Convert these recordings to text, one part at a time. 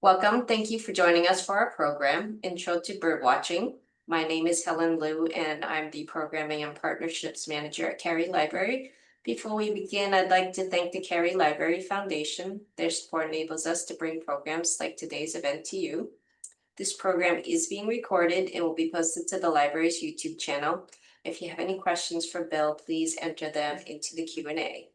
Welcome. Thank you for joining us for our program, Intro to Birdwatching. My name is Helen Liu, and I'm the Programming and Partnerships Manager at Cary Library. Before we begin, I'd like to thank the Cary Library Foundation. Their support enables us to bring programs like today's event to you. This program is being recorded and will be posted to the library's YouTube channel. If you have any questions for Bill, please enter them into the Q&A.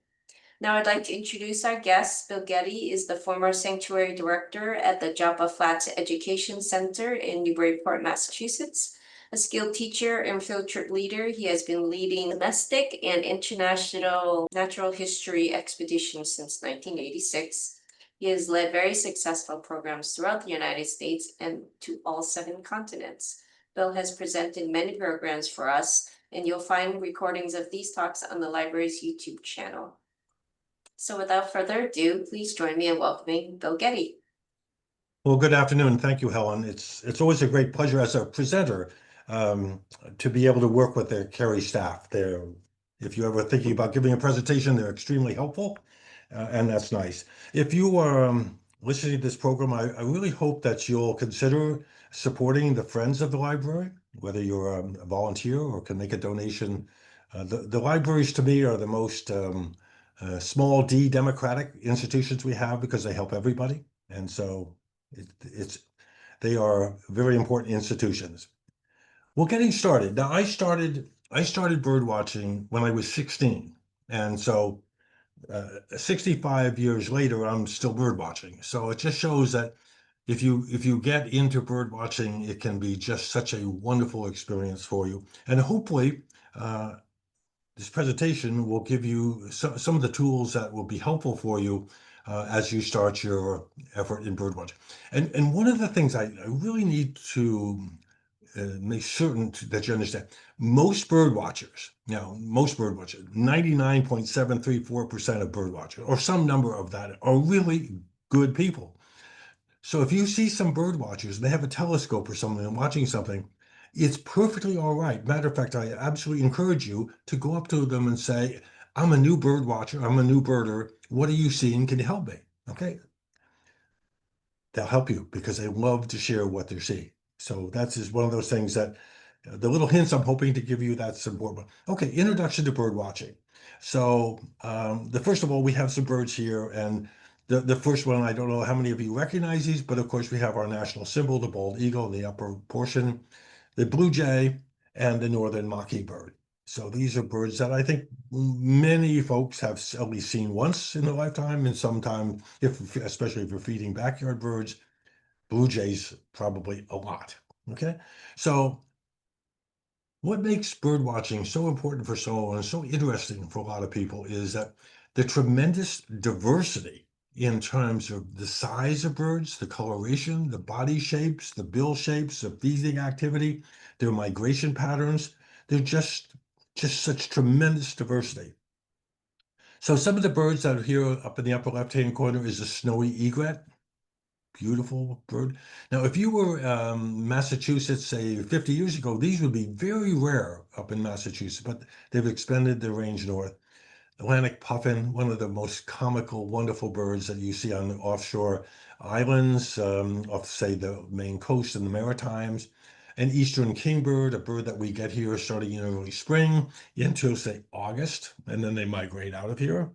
Now I'd like to introduce our guest. Bill Gette is the former sanctuary director at the Joppa Flats Education Center in Newburyport, Massachusetts. A skilled teacher and field trip leader, he has been leading domestic and international natural history expeditions since 1986. He has led very successful programs throughout the United States and to all 7 continents. Bill has presented many programs for us, and you'll find recordings of these talks on the library's YouTube channel. So without further ado, please join me in welcoming Bill Gette. Well, good afternoon. Thank you, Helen. It's always a great pleasure as a presenter to be able to work with the Cary staff. If you're ever thinking about giving a presentation, they're extremely helpful, and that's nice. If you are listening to this program, I really hope that you'll consider supporting the Friends of the Library, whether you're a volunteer or can make a donation. The libraries, to me, are the most small d democratic institutions we have because they help everybody, and so they are very important institutions. Well, getting started now, I started bird watching when I was 16, and so 65 years later I'm still bird watching. So it just shows that if you get into bird watching, it can be just such a wonderful experience for you, and hopefully this presentation will give you some of the tools that will be helpful for you as you start your effort in birdwatching. And one of the things I really need to make certain that you understand, most birdwatchers, 99.734% of birdwatchers, or some number of that, are really good people. So if you see some birdwatchers and they have a telescope or something and watching something, it's perfectly all right. Matter of fact, I absolutely encourage you to go up to them and say, I'm a new bird watcher, I'm a new birder. What are you seeing? Can you help me? Okay. They'll help you because they love to share what they're seeing. So that's just one of those things that the little hints I'm hoping to give you, that's important. Okay, introduction to bird watching. So first of all, we have some birds here, and the first one, I don't know how many of you recognize these, but of course we have our national symbol, the bald eagle in the upper portion, the blue jay, and the northern mockingbird. So these are birds that I think many folks have at least seen once in their lifetime, and sometime, especially if you're feeding backyard birds, blue jays probably a lot. Okay, so what makes bird watching so important for someone and so interesting for a lot of people is that the tremendous diversity in terms of the size of birds, the coloration, the body shapes, the bill shapes, the feeding activity, their migration patterns. They're just such tremendous diversity. So some of the birds that are here up in the upper left-hand corner is a snowy egret. Beautiful bird. Now, if you were Massachusetts, say 50 years ago, these would be very rare up in Massachusetts, but they've expanded their range north. Atlantic puffin, one of the most comical, wonderful birds that you see on the offshore islands, off, say, the Maine coast and the Maritimes. An eastern kingbird, a bird that we get here starting in early spring into, say, August, and then they migrate out of here.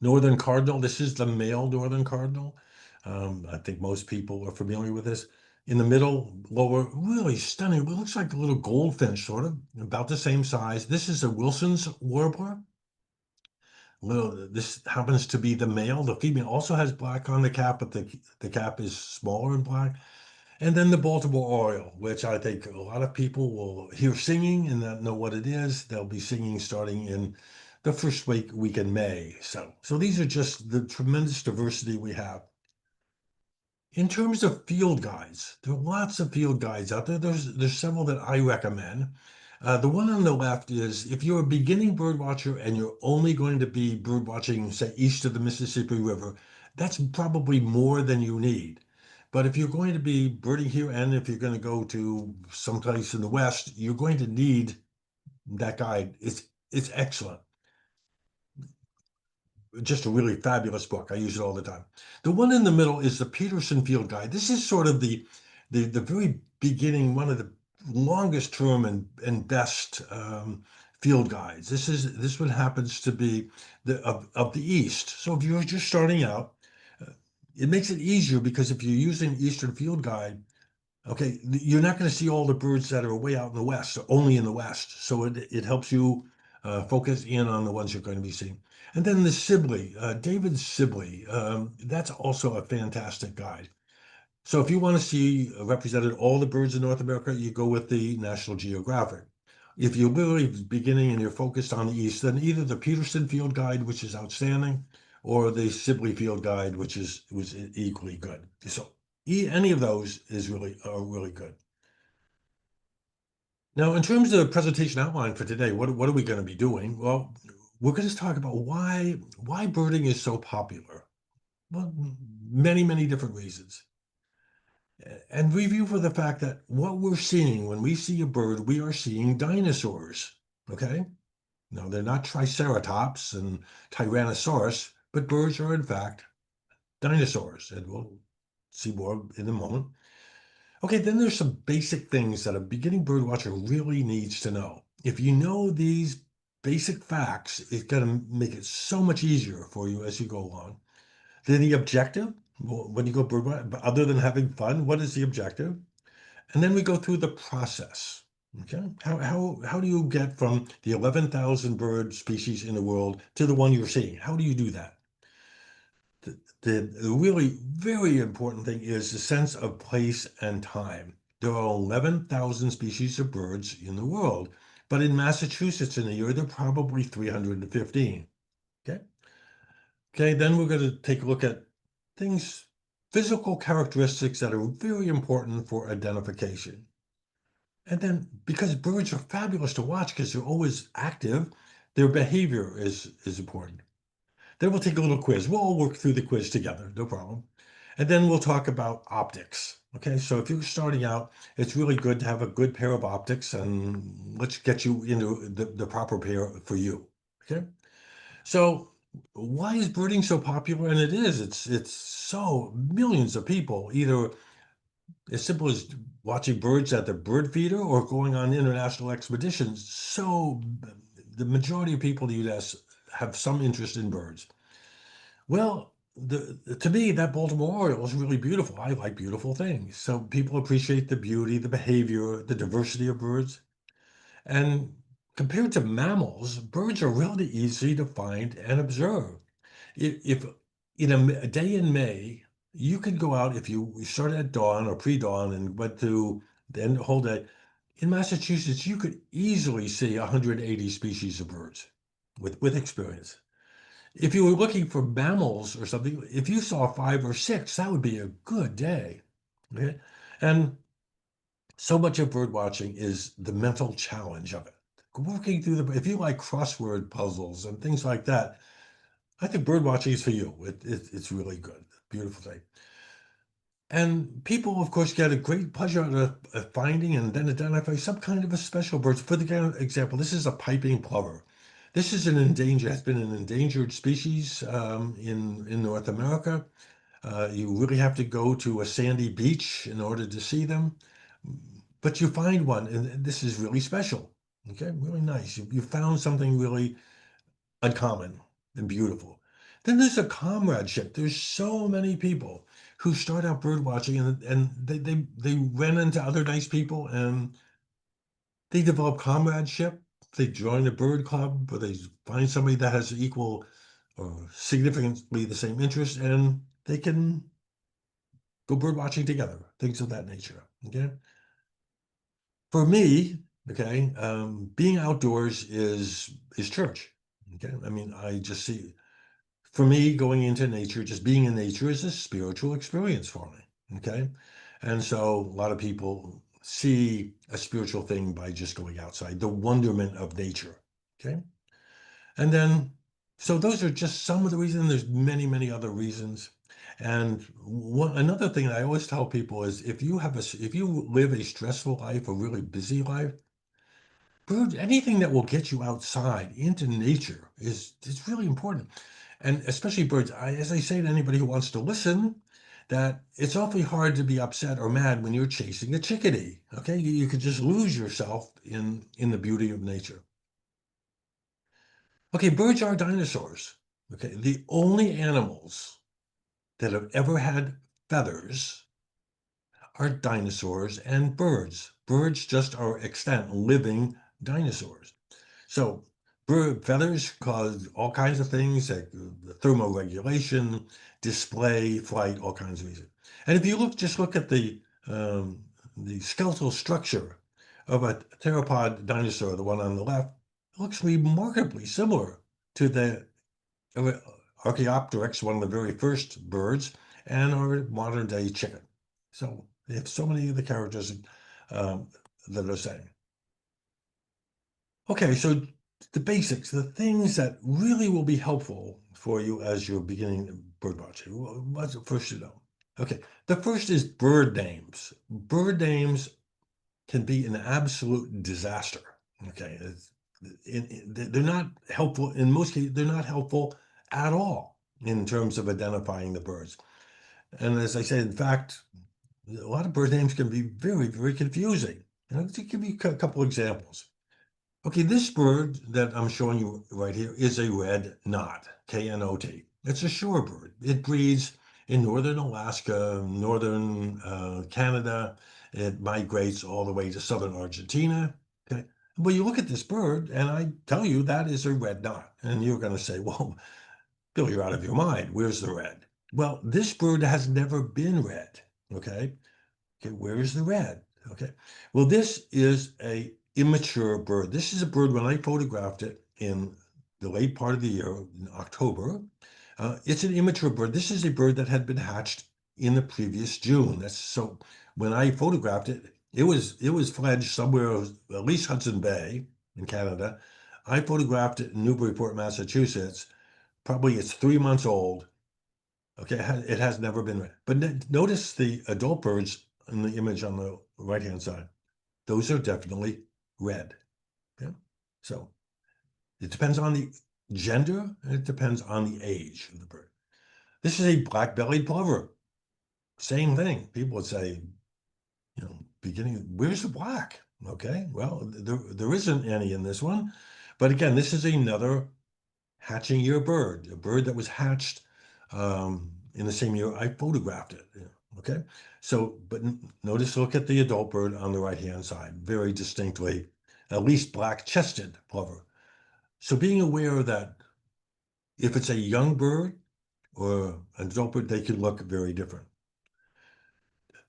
Northern cardinal, this is the male northern cardinal. I think most people are familiar with this. In the middle, lower, really stunning. It looks like a little goldfinch, sort of, about the same size. This is a Wilson's warbler. This happens to be the male. The female also has black on the cap, but the cap is smaller and black. And then the Baltimore Oriole, which I think a lot of people will hear singing and not know what it is. They'll be singing starting in the first week in May. So these are just the tremendous diversity we have. In terms of field guides, there are lots of field guides out there. There's several that I recommend. The one on the left is if you're a beginning bird watcher and you're only going to be bird watching, say, east of the Mississippi River, that's probably more than you need. But if you're going to be birding here and if you're going to go to someplace in the West, you're going to need that guide. It's excellent. just a really fabulous book. I use it all the time. The one in the middle is the Peterson Field Guide. This is sort of the very beginning, one of the longest term and best field guides. This one happens to be of the East. So if you're just starting out, uh, it makes it easier because if you're using Eastern Field Guide, okay, you're not going to see all the birds that are way out in the west, only in the west. So it helps you focus in on the ones you're going to be seeing. And then the Sibley, David Sibley, that's also a fantastic guide. So if you want to see represented all the birds in North America, you go with the National Geographic. If you're really beginning and you're focused on the East, then either the Peterson Field Guide, which is outstanding, or the Sibley Field Guide, which was equally good. So any of those is really good. Now, in terms of the presentation outline for today, what are we going to be doing? Well, we're going to talk about why birding is so popular. Well, many different reasons. And review for the fact that what we're seeing when we see a bird, we are seeing dinosaurs. Okay? Now, they're not Triceratops and Tyrannosaurus, but birds are in fact dinosaurs. And we'll see more in a moment. Okay, then there's some basic things that a beginning bird watcher really needs to know. If you know these basic facts, it's going to make it so much easier for you as you go along. Then the objective, well, when you go bird watching, other than having fun, what is the objective? And then we go through the process. Okay, how do you get from the 11,000 bird species in the world to the one you're seeing? How do you do that? The really very important thing is the sense of place and time. There are 11,000 species of birds in the world, but in Massachusetts in a year, there are probably 315. Okay. Okay, then we're going to take a look at things, physical characteristics that are very important for identification. And then because birds are fabulous to watch because they're always active, their behavior is important. Then we'll take a little quiz. We'll all work through the quiz together, no problem. And then we'll talk about optics. Okay, so if you're starting out, it's really good to have a good pair of optics, and let's get you into the proper pair for you. Okay, so why is birding so popular? And it is. It's so millions of people either as simple as watching birds at the bird feeder or going on international expeditions. So the majority of people in the U.S. have some interest in birds. Well, to me, that Baltimore Oriole is really beautiful. I like beautiful things. So people appreciate the beauty, the behavior, the diversity of birds. And compared to mammals, birds are really easy to find and observe. If in a day in May, you could go out if you started at dawn or pre-dawn and went to the whole day. In Massachusetts, you could easily see 180 species of birds with experience. If you were looking for mammals or something, if you saw 5 or 6, that would be a good day. Okay? And so much of bird watching is the mental challenge of it. Working through if you like crossword puzzles and things like that, I think bird watching is for you. It's really good. Beautiful thing. And people, of course, get a great pleasure out of finding and then identify some kind of a special bird. For the example, this is a piping plover. This is has been an endangered species in North America. You really have to go to a sandy beach in order to see them. But you find one, and this is really special. Okay, really nice. You found something really uncommon and beautiful. Then there's a comradeship. There's so many people who start out bird watching and they run into other nice people and they develop comradeship. They join a bird club or they find somebody that has equal or significantly the same interest and they can go bird watching together, things of that nature. Okay. For me, okay, being outdoors is church. Okay. I mean, I just see for me, going into nature, just being in nature is a spiritual experience for me. Okay. And so a lot of people see a spiritual thing by just going outside, the wonderment of nature. Okay. And then, so those are just some of the reasons. There's many other reasons. And another thing that I always tell people is if you live a stressful life, a really busy life, anything that will get you outside into nature is really important. And especially birds, as I say to anybody who wants to listen, that it's awfully hard to be upset or mad when you're chasing a chickadee. Okay, you could just lose yourself in the beauty of nature. Okay, birds are dinosaurs. Okay, the only animals that have ever had feathers are dinosaurs and birds. Birds just are extant living dinosaurs. So bird feathers cause all kinds of things like thermoregulation, display, flight, all kinds of reasons. And if you just look at the skeletal structure of a theropod dinosaur, the one on the left, it looks remarkably similar to the Archaeopteryx, one of the very first birds, and our modern day chicken. So they have so many of the characters that are same. Okay, so the basics, the things that really will be helpful for you as you're beginning bird watching. What's the first to know? Okay, the first is bird names. Bird names can be an absolute disaster. Okay, they're not helpful. In most cases, they're not helpful at all in terms of identifying the birds. And as I said, in fact, a lot of bird names can be very, very confusing. And I'll just give you a couple examples. Okay, this bird that I'm showing you right here is a red knot, K-N-O-T. It's a shorebird. It breeds in northern Alaska, northern Canada. It migrates all the way to southern Argentina. Okay, well, you look at this bird, and I tell you that is a red knot, and you're going to say, "Well, Bill, you're out of your mind. Where's the red?" Well, this bird has never been red. Okay, okay, where is the red? Okay, well, this is a immature bird. This is a bird when I photographed it in the late part of the year, in October. It's an immature bird. This is a bird that had been hatched in the previous June. That's so when I photographed it, it was fledged somewhere, at least Hudson Bay in Canada. I photographed it in Newburyport, Massachusetts. Probably it's 3 months old. Okay, it has never been red. But notice the adult birds in the image on the right-hand side. Those are definitely red. Okay? So it depends on the gender, and it depends on the age of the bird. This is a black-bellied plover. Same thing. People would say, beginning, where's the black? Okay, well, there isn't any in this one. But again, this is another hatching year bird, a bird that was hatched in the same year I photographed it. Okay, so but notice, look at the adult bird on the right-hand side, very distinctly, at least black-chested plover. So being aware that if it's a young bird or an adult bird, they can look very different.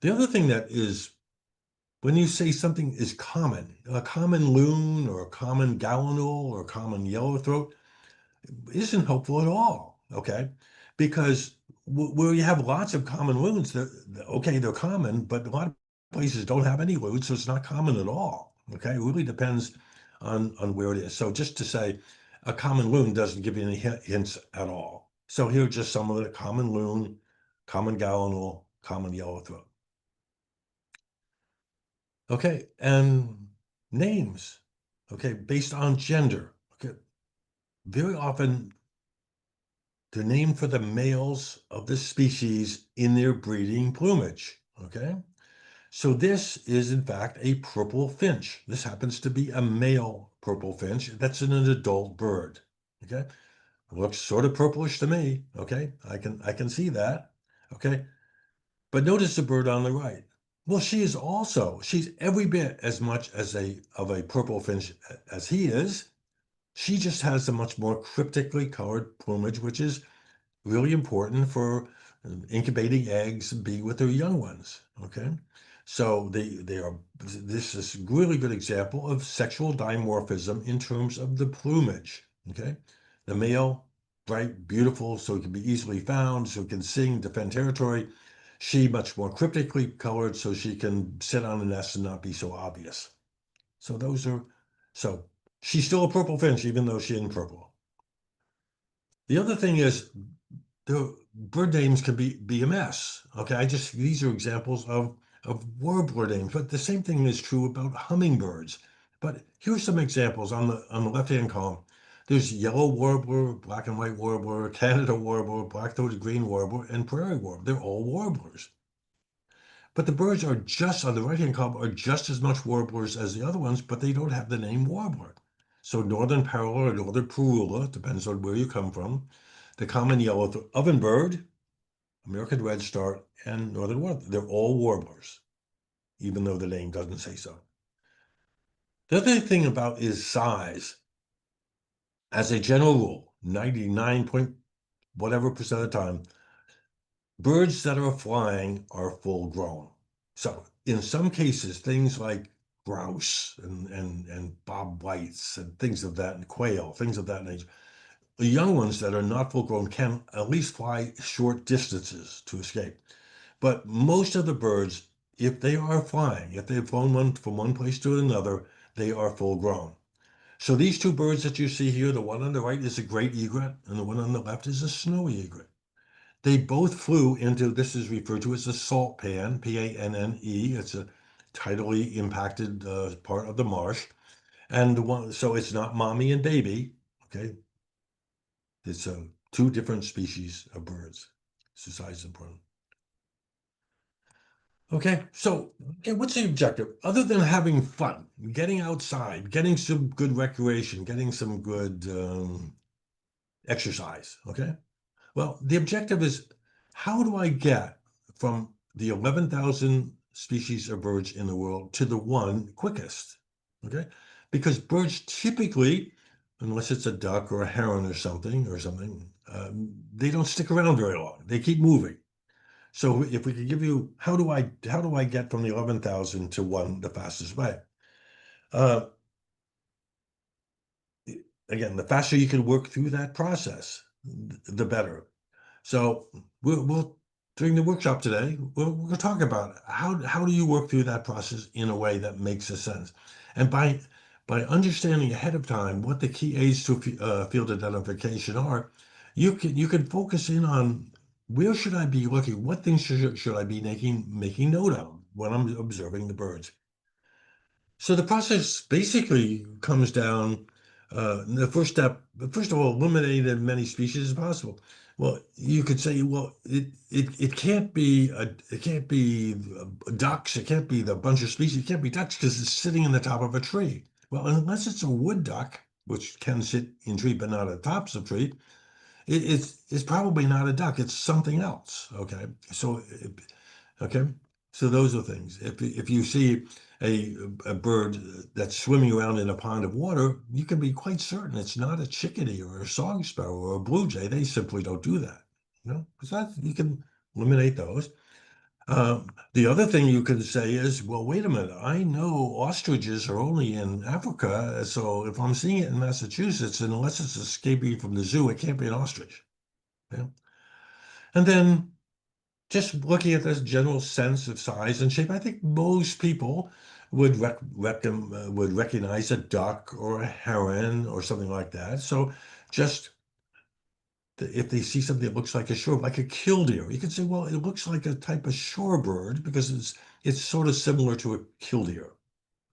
The other thing that is when you say something is common, a common loon or a common gallinule or a common yellowthroat, isn't helpful at all, okay? Because where you have lots of common loons, they're common, but a lot of places don't have any loons, so it's not common at all, okay? It really depends on where it is. So just to say a common loon doesn't give you any hints at all. So here are just some of the common loon, common gallinule, common yellowthroat. Okay, and names, okay, based on gender. Okay, very often they're named for the males of the species in their breeding plumage, okay? So this is in fact a purple finch. This happens to be a male purple finch. That's an adult bird, okay? It looks sort of purplish to me, okay? I can see that, okay? But notice the bird on the right. Well, she's every bit as much as of a purple finch as he is. She just has a much more cryptically colored plumage, which is really important for incubating eggs and be with their young ones. Okay, so this is a really good example of sexual dimorphism in terms of the plumage. Okay, the male, bright, beautiful, so it can be easily found, so it can sing, defend territory. She much more cryptically colored, so she can sit on a nest and not be so obvious. So so she's still a purple finch, even though she isn't purple. The other thing is the bird names can be a mess. Okay, these are examples of warbler names, but the same thing is true about hummingbirds. But here's some examples on the left-hand column. There's yellow warbler, black and white warbler, Canada warbler, black-throated green warbler, and prairie warbler. They're all warblers. But the birds are just, on the right-hand column, are just as much warblers as the other ones, but they don't have the name warbler. So northern parula or northern parula, depends on where you come from. The common yellow ovenbird, American redstart, and northern warbler. They're all warblers, even though the name doesn't say so. The other thing about is size. As a general rule, 99 point whatever percent of the time, birds that are flying are full grown. So in some cases, things like grouse and bob whites and things of that, and quail, things of that nature, the young ones that are not full grown can at least fly short distances to escape. But most of the birds, if they are flying, if they've flown from one place to another, they are full grown. So these two birds that you see here, the one on the right is a great egret, and the one on the left is a snowy egret. They both flew into, this is referred to as a salt pan, P-A-N-N-E. It's a tidally impacted part of the marsh. And the one, so it's not mommy and baby, okay? It's two different species of birds. Size is important. Okay, so what's the objective? Other than having fun, getting outside, getting some good recreation, getting some good exercise, okay? Well, the objective is, how do I get from the 11,000 species of birds in the world to the one quickest? Okay, because birds typically, unless it's a duck or a heron or something, they don't stick around very long. They keep moving. So if we could give you, how do I get from the 11,000 to one the fastest way? Uh, Again, the faster you can work through that process, the better. So we'll during the workshop today, we'll talk about how do you work through that process in a way that makes a sense, and by understanding ahead of time what the key aids to field identification are, you can focus in on where should I be looking, what things should I be making note of when I'm observing the birds. So the process basically comes down, the first step, first of all, eliminate as many species as possible. Well, you could say, well, it can't be ducks, it can't be the bunch of species, it can't be ducks because it's sitting in the top of a tree. Well, unless it's a wood duck, which can sit in tree but not at tops of tree, it's probably not a duck, it's something else. Okay, so okay, so those are things. If you see a bird that's swimming around in a pond of water, you can be quite certain it's not a chickadee or a song sparrow or a blue jay. They simply don't do that. Because you can eliminate those. The other thing you can say is, well, wait a minute. I know ostriches are only in Africa, so if I'm seeing it in Massachusetts, unless it's escaping from the zoo, it can't be an ostrich. Yeah? And then just looking at this general sense of size and shape, I think most people would recognize a duck or a heron or something like that. So just if they see something that looks like a shore, like a killdeer, you could say, well, it looks like a type of shorebird because it's sort of similar to a killdeer.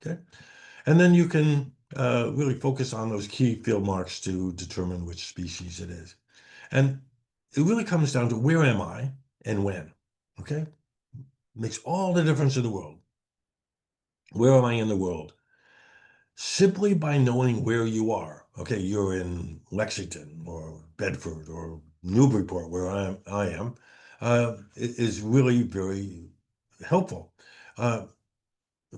Okay, and then you can really focus on those key field marks to determine which species it is. And it really comes down to where am I and when. Okay, makes all the difference in the world. Where am I in the world? Simply by knowing where you are. Okay, you're in Lexington or Bedford or Newburyport, where I am, is really very helpful. Uh,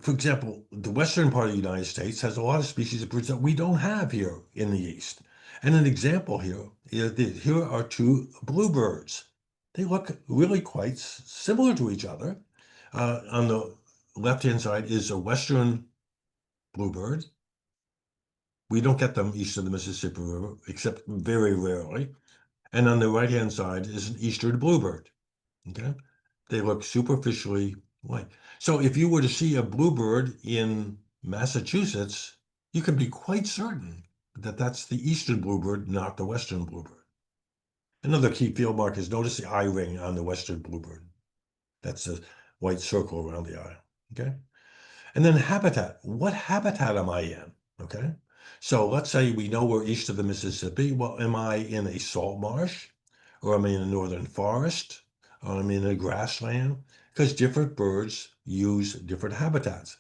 for example, the western part of the United States has a lot of species of birds that we don't have here in the East. And an example here is here are two bluebirds. They look really quite similar to each other. On the left-hand side is a western bluebird. We don't get them east of the Mississippi River, except very rarely. And on the right-hand side is an eastern bluebird. Okay, they look superficially white. So if you were to see a bluebird in Massachusetts, you can be quite certain that that's the eastern bluebird, not the western bluebird. Another key field mark is notice the eye ring on the western bluebird. That's a white circle around the eye. Okay. And then habitat. What habitat am I in? Okay. So let's say we know we're east of the Mississippi. Well, am I in a salt marsh, or am I in a northern forest, or am I in a grassland? Because different birds use different habitats.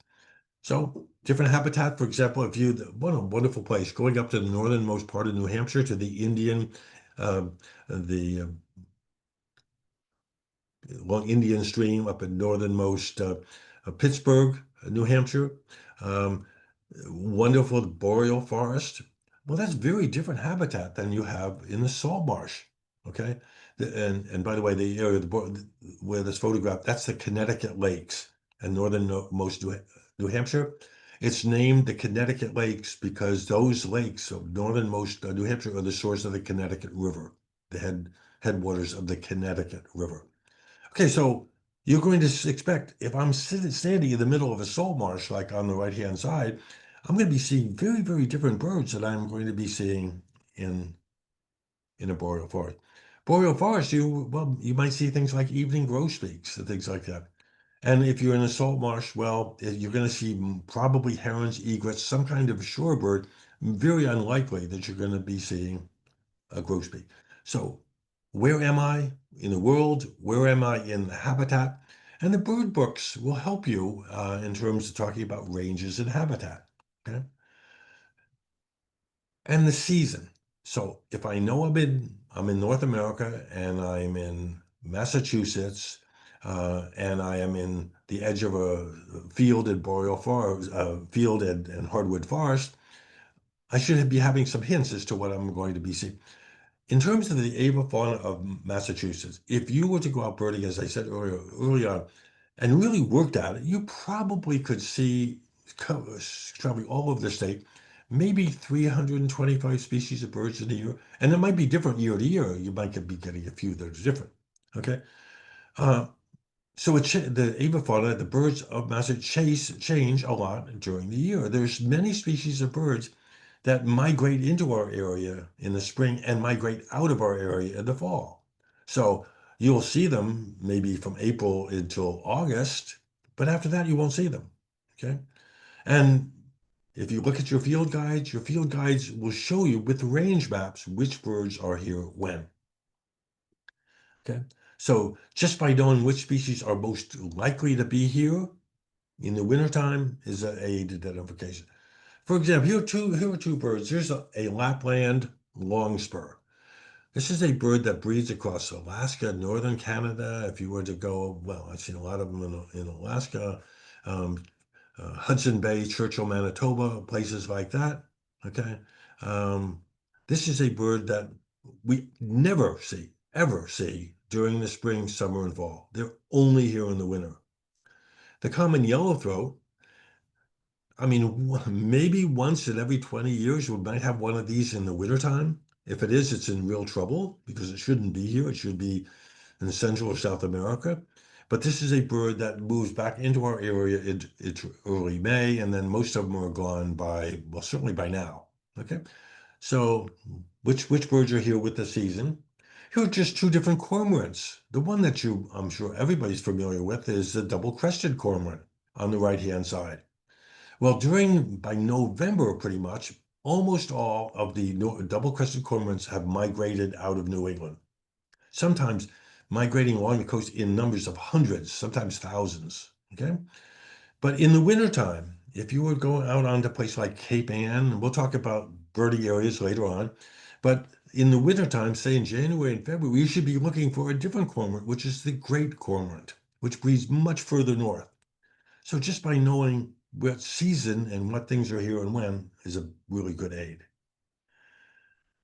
So different habitat, for example, if you, what a wonderful place, going up to the northernmost part of New Hampshire to the Indian, uh, the long Indian Stream up in northernmost Pittsburgh, New Hampshire. Um, Wonderful boreal forest. Well, that's very different habitat than you have in the salt marsh. Okay, and by the way, the area where this photograph, that's the Connecticut Lakes and northernmost New Hampshire. It's named the Connecticut Lakes because those lakes of northernmost New Hampshire are the source of the Connecticut River, the headwaters of the Connecticut River. Okay, so you're going to expect if I'm standing in the middle of a salt marsh, like on the right-hand side, I'm going to be seeing very, very different birds that I'm going to be seeing in in a boreal forest. Boreal forest, you might see things like evening grosbeaks and things like that. And if you're in a salt marsh, well, you're going to see probably herons, egrets, some kind of shorebird. Very unlikely that you're going to be seeing a grosbeak. So where am I in the world? Where am I in the habitat? And the bird books will help you in terms of talking about ranges and habitat. Okay. And the season. So if I know I'm in North America and I'm in Massachusetts and I am in the edge of a field and boreal forest, field and hardwood forest, I should be having some hints as to what I'm going to be seeing. In terms of the avifauna of Massachusetts, if you were to go out birding, as I said early on, and really worked at it, you probably could see traveling all over the state, maybe 325 species of birds in a year. And it might be different year to year. You might be getting a few that are different. Okay. Uh, so the avifauna, the birds of Massachusetts change a lot during the year. There's many species of birds that migrate into our area in the spring and migrate out of our area in the fall. So you'll see them maybe from April until August, but after that you won't see them. Okay. And if you look at your field guides will show you with range maps which birds are here when. Okay. So just by knowing which species are most likely to be here in the wintertime is an aid identification. For example, here are two birds. Here's a Lapland longspur. This is a bird that breeds across Alaska, northern Canada. If you were to go, well, I've seen a lot of them in Alaska, um, Hudson Bay, Churchill, Manitoba, places like that. Okay. Um, this is a bird that we never see, ever see during the spring, summer, and fall. They're only here in the winter. The common yellowthroat, I mean, maybe once in every 20 years, we might have one of these in the wintertime. If it is, it's in real trouble because it shouldn't be here. It should be in Central or South America. But this is a bird that moves back into our area in early May, and then most of them are gone by, well, certainly by now. Okay. So which birds are here with the season? Here are just two different cormorants. The one that I'm sure everybody's familiar with is the double-crested cormorant on the right-hand side. Well, by November, pretty much, almost all of the double-crested cormorants have migrated out of New England, sometimes migrating along the coast in numbers of hundreds, sometimes thousands, okay? But in the wintertime, if you were going out onto a place like Cape Ann, and we'll talk about birding areas later on, but in the wintertime, say in January and February, you should be looking for a different cormorant, which is the great cormorant, which breeds much further north. So just by knowing what season and what things are here and when is a really good aid.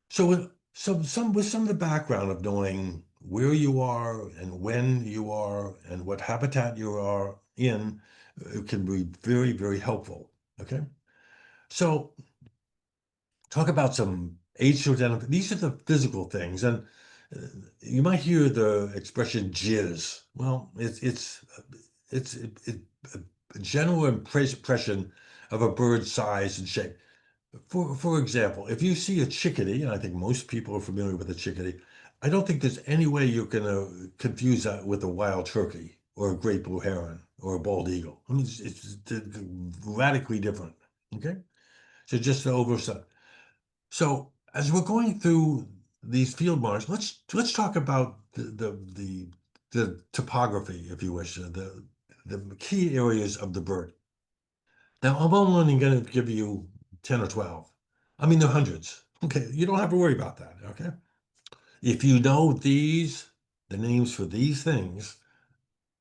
So with some of the background of knowing where you are and when you are and what habitat you are in, it can be very, very helpful. Okay. So talk about some aids to identify. These are the physical things, and you might hear the expression "jizz." Well, it's a general impression of a bird's size and shape. For example, if you see a chickadee, and I think most people are familiar with a chickadee, I don't think there's any way you're going to confuse that with a wild turkey or a great blue heron or a bald eagle. I mean, it's radically different. Okay. So just the oversight. So as we're going through these field marks, let's talk about the topography, if you wish, the key areas of the bird. Now, I'm only going to give you 10 or 12. I mean, there are hundreds. Okay, you don't have to worry about that. Okay, if you know the names for these things,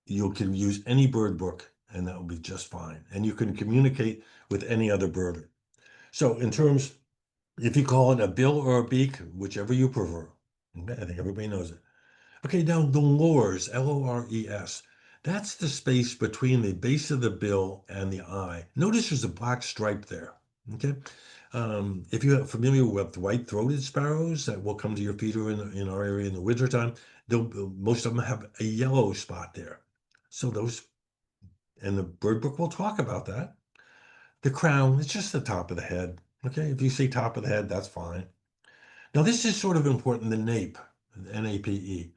you can use any bird book, and that will be just fine. And you can communicate with any other birder. So, in terms, if you call it a bill or a beak, whichever you prefer, okay, I think everybody knows it. Okay, now the lores, Lores, that's the space between the base of the bill and the eye. Notice there's a black stripe there. Okay, if you're familiar with white-throated sparrows that will come to your feeder in our area in the wintertime, most of them have a yellow spot there. So those, and the bird book will talk about that. The crown, it's just the top of the head. Okay, if you say top of the head, that's fine. Now this is sort of important, the nape, N-A-P-E.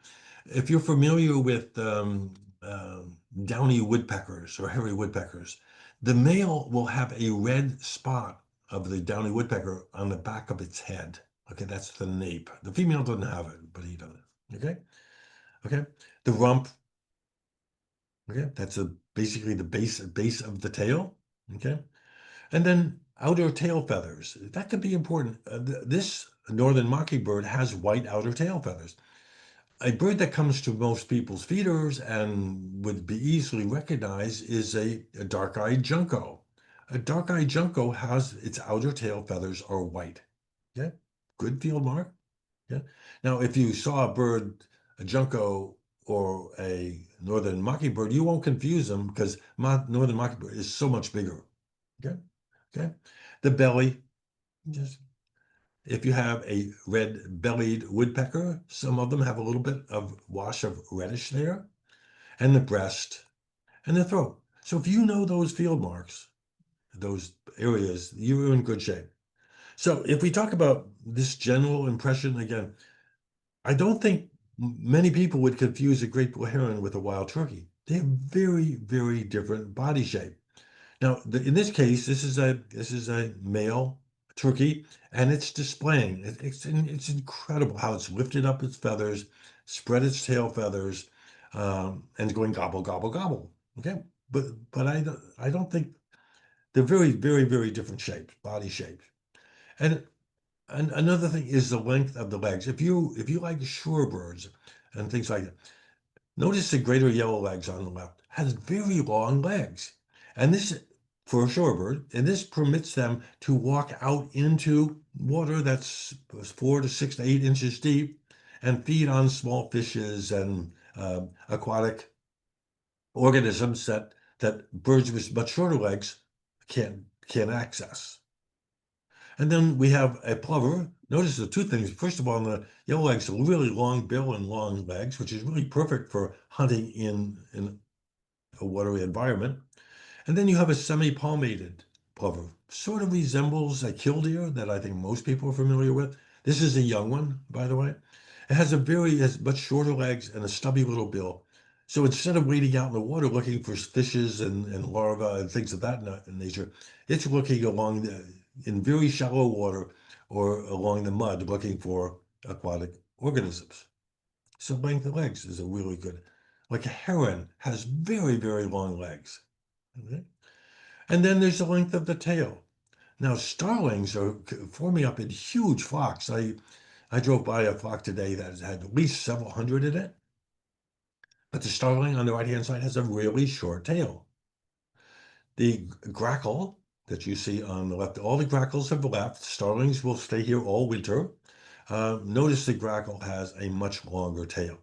If you're familiar with downy woodpeckers or hairy woodpeckers, the male will have a red spot of the downy woodpecker on the back of its head. Okay, that's the nape. The female doesn't have it, but he does. Okay, okay. The rump. Okay, that's basically the base of the tail. Okay, and then outer tail feathers. That could be important. This northern mockingbird has white outer tail feathers. A bird that comes to most people's feeders and would be easily recognized is a dark-eyed junco. A dark-eyed junco has its outer tail feathers are white. Okay, good field mark. Yeah. Now, if you saw a bird, a junco or a northern mockingbird, you won't confuse them because northern mockingbird is so much bigger. Okay. Okay. The belly, just if you have a red-bellied woodpecker, some of them have a little bit of wash of reddish there, and the breast and the throat. So if you know those field marks, those areas, you're in good shape. So if we talk about this general impression again, I don't think many people would confuse a great blue heron with a wild turkey. They have very, very different body shape. Now, in this case, this is a male turkey, and it's displaying. It's incredible how it's lifted up its feathers, spread its tail feathers, and going gobble gobble gobble. Okay, but I don't think they're very very very different shapes, body shapes. And another thing is the length of the legs. If you like shorebirds and things like that, notice the greater yellow legs on the left has very long legs. And this for a shorebird, and this permits them to walk out into water that's 4 to 6 to 8 inches deep and feed on small fishes and aquatic organisms that birds with much shorter legs can't access. And then we have a plover. Notice the two things. First of all, the yellow legs, a really long bill and long legs, which is really perfect for hunting in a watery environment. And then you have a semi-palmated plover. Sort of resembles a killdeer that I think most people are familiar with. This is a young one, by the way. It has much shorter legs and a stubby little bill. So instead of wading out in the water looking for fishes and larvae and things of that nature, it's looking in very shallow water or along the mud looking for aquatic organisms. So length of legs is a really good, like a heron has very, very long legs. Okay? And then there's the length of the tail. Now, starlings are forming up in huge flocks. I drove by a flock today that had at least several hundred in it. But the starling on the right-hand side has a really short tail. The grackle that you see on the left, all the grackles have left. Starlings will stay here all winter. Notice the grackle has a much longer tail.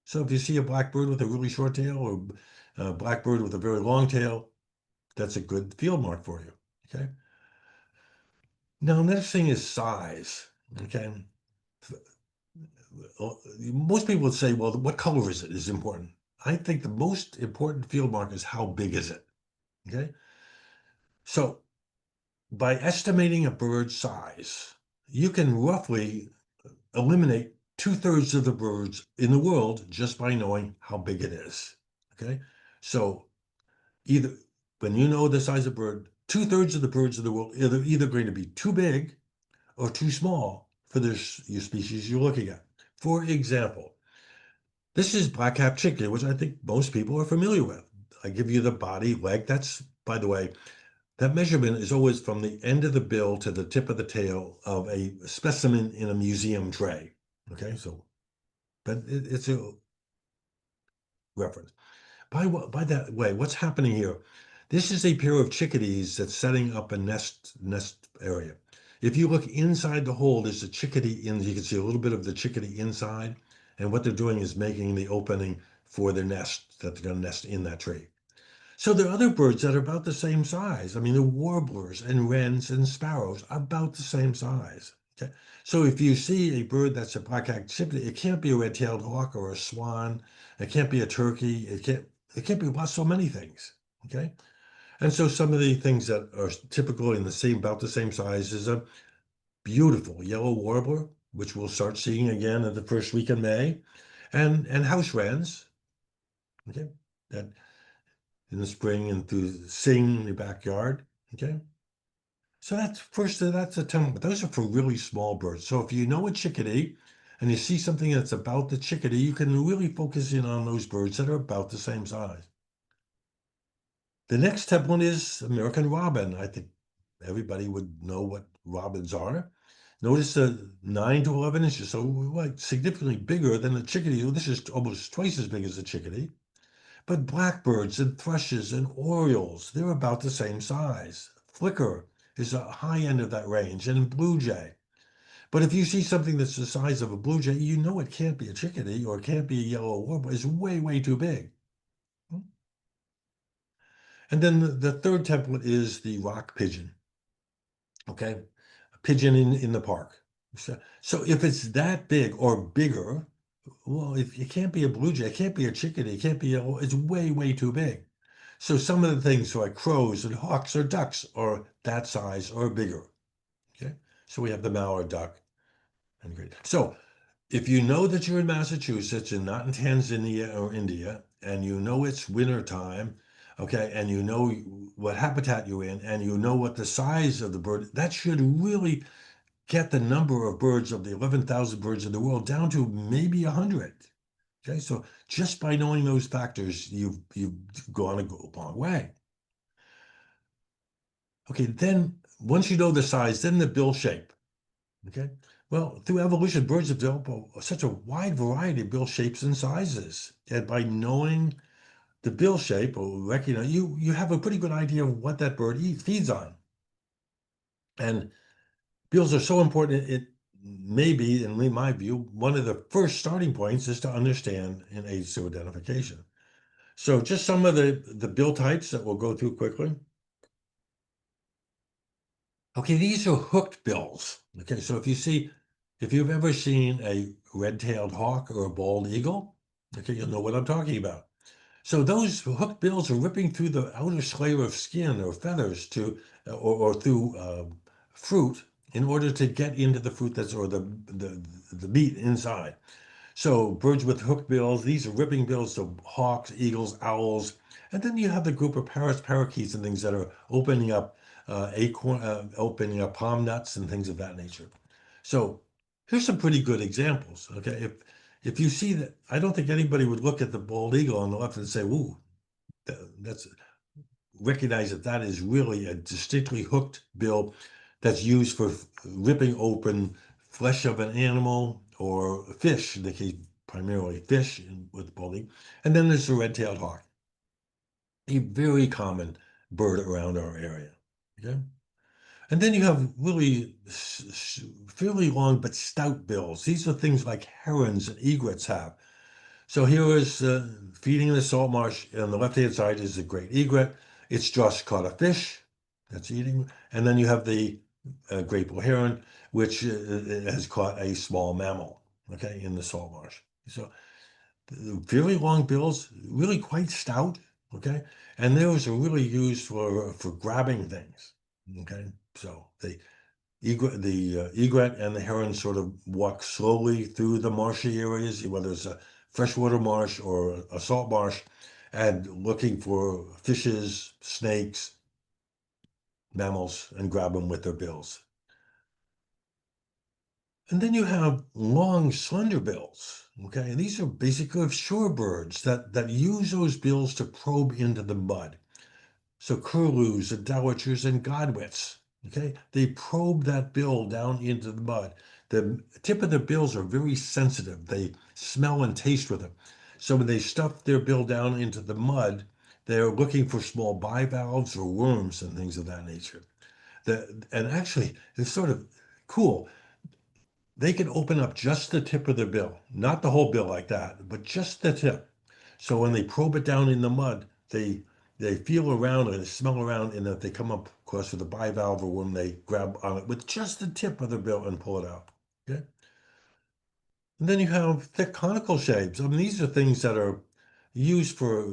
So if you see a blackbird with a really short tail or a blackbird with a very long tail, that's a good field mark for you. Okay. Now, next thing is size. Okay. Most people would say, well, what color is important. I think the most important field mark is how big is it. Okay. So by estimating a bird's size, you can roughly eliminate 2/3 of the birds in the world just by knowing how big it is. Okay. So either when you know the size of bird, 2/3 of the birds in the world are either going to be too big or too small for this your species you're looking at. For example, this is black-capped chicken, which I think most people are familiar with. I give you the body, leg. That's, by the way, that measurement is always from the end of the bill to the tip of the tail of a specimen in a museum tray. Okay, so, but it's a reference. By that way, what's happening here? This is a pair of chickadees that's setting up a nest area. If you look inside the hole, there's a chickadee in. You can see a little bit of the chickadee inside, and what they're doing is making the opening for their nest that they're going to nest in that tree. So there are other birds that are about the same size. I mean, the warblers and wrens and sparrows are about the same size. Okay, so if you see a bird that's a black-capped chickadee, it can't be a red-tailed hawk or a swan. It can't be a turkey. It can't be so many things. Okay, and so some of the things that are typical in the same about the same size is a beautiful yellow warbler, which we'll start seeing again in the first week in May, and house wrens. Okay, that in the spring and to sing in the backyard. Okay. So that's a template. Those are for really small birds. So if you know a chickadee and you see something that's about the chickadee, you can really focus in on those birds that are about the same size. The next template is American robin. I think everybody would know what robins are. Notice the 9 to 11 inches, so like significantly bigger than the chickadee. This is almost twice as big as the chickadee. But blackbirds and thrushes and orioles, they're about the same size. Flicker is a high end of that range, and blue jay. But if you see something that's the size of a blue jay, you know it can't be a chickadee or it can't be a yellow warbler. It's way, way too big. And then the third template is the rock pigeon. Okay, a pigeon in the park. So if it's that big or bigger, well, if it can't be a blue jay, it can't be a chickadee, it can't be it's way, way too big. So some of the things like crows and hawks or ducks are that size or bigger. Okay, so we have the mallard duck and great. So if you know that you're in Massachusetts and not in Tanzania or India, and you know it's winter time, okay, and you know what habitat you're in, and you know what the size of the bird, that should really get the number of birds of the 11,000 birds in the world down to maybe 100. Okay, so just by knowing those factors, you've gone a long way. Okay, then once you know the size, then the bill shape. Okay, well, through evolution, birds have developed such a wide variety of bill shapes and sizes, and by knowing the bill shape or recognize you have a pretty good idea of what that bird feeds on. And bills are so important. It may be, in my view, one of the first starting points is to understand an age to identification. So just some of the bill types that we'll go through quickly. Okay, these are hooked bills. Okay, so if you've ever seen a red-tailed hawk or a bald eagle, okay, you'll know what I'm talking about. So those hooked bills are ripping through the outer layer of skin or feathers or through fruit in order to get into the fruit or the meat inside. So birds with hooked bills, these are ripping bills, so hawks, eagles, owls, and then you have the group of parrots, parakeets, and things that are opening up palm nuts and things of that nature. So here's some pretty good examples. Okay, if you see that, I don't think anybody would look at the bald eagle on the left and say, "Ooh, that's," recognize that that is really a distinctly hooked bill that's used for ripping open flesh of an animal or fish, in the case primarily fish with bald eagle. And then there's the red-tailed hawk, a very common bird around our area. Okay. And then you have really fairly long but stout bills. These are things like herons and egrets have. So here is feeding in the salt marsh. On the left-hand side is the great egret. It's just caught a fish that's eating. And then you have the great blue heron, which has caught a small mammal, okay, in the salt marsh. So very long bills, really quite stout, okay? And those are really used for grabbing things, okay? So egret and the heron sort of walk slowly through the marshy areas, whether it's a freshwater marsh or a salt marsh, and looking for fishes, snakes, mammals and grab them with their bills. And then you have long, slender bills. Okay, and these are basically shorebirds that use those bills to probe into the mud. So curlews and dowitchers and godwits, okay, they probe that bill down into the mud. The tip of the bills are very sensitive. They smell and taste with them. So when they stuff their bill down into the mud, they're looking for small bivalves or worms and things of that nature. And actually, it's sort of cool. They can open up just the tip of their bill, not the whole bill like that, but just the tip. So when they probe it down in the mud, they feel around and they smell around, and if they come up, of course, with a bivalve or when they grab on it with just the tip of the bill and pull it out. Okay. And then you have thick conical shapes. I mean, these are things that are used for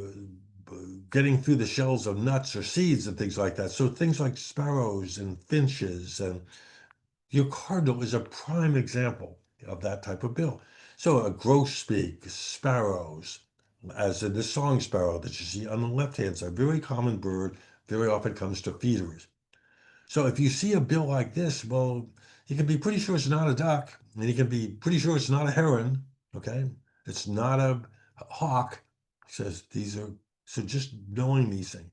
getting through the shells of nuts or seeds and things like that. So things like sparrows and finches and your cardinal is a prime example of that type of bill. So a grosbeak, sparrows, as in the song sparrow that you see on the left-hand side, very common bird, very often comes to feeders. So if you see a bill like this, well, you can be pretty sure it's not a duck, and you can be pretty sure it's not a heron, okay? It's not a hawk. It says these are, so just knowing these things.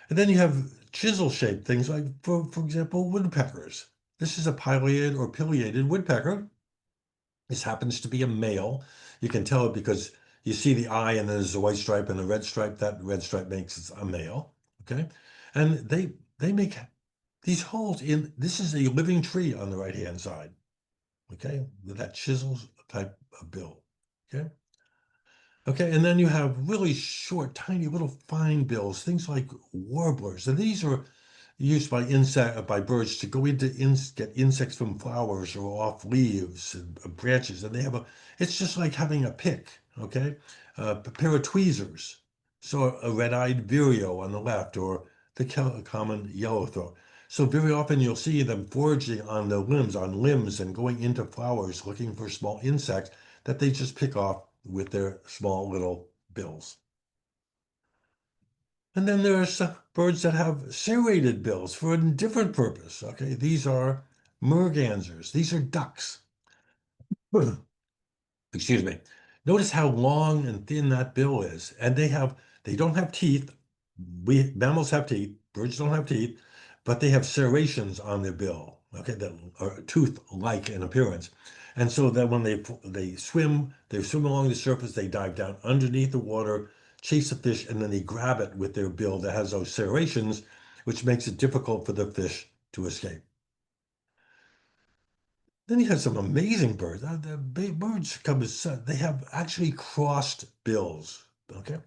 And then you have chisel-shaped things like, for example, woodpeckers. This is a pileated or pileated woodpecker. This happens to be a male. You can tell it because you see the eye and there's a white stripe and a red stripe. That red stripe makes it a male. Okay. And they make these holes in, this is a living tree on the right-hand side. Okay. With that chisel type of bill. Okay. Okay, and then you have really short, tiny little fine bills, things like warblers. And these are used by birds to go into get insects from flowers or off leaves and branches. And they have it's just like having a pick, okay? A pair of tweezers. So a red-eyed vireo on the left or the common yellowthroat. So very often you'll see them foraging on limbs and going into flowers looking for small insects that they just pick off with their small little bills. And then there are some birds that have serrated bills for a different purpose. Okay, these are mergansers. These are ducks. Excuse me. Notice how long and thin that bill is. And they don't have teeth. We mammals have teeth. Birds don't have teeth, but they have serrations on their bill. Okay, that are tooth-like in appearance. And so that when they swim along the surface, they dive down underneath the water, chase a fish, and then they grab it with their bill that has those serrations, which makes it difficult for the fish to escape. Then you have some amazing birds. The birds come as they have actually crossed bills. Okay,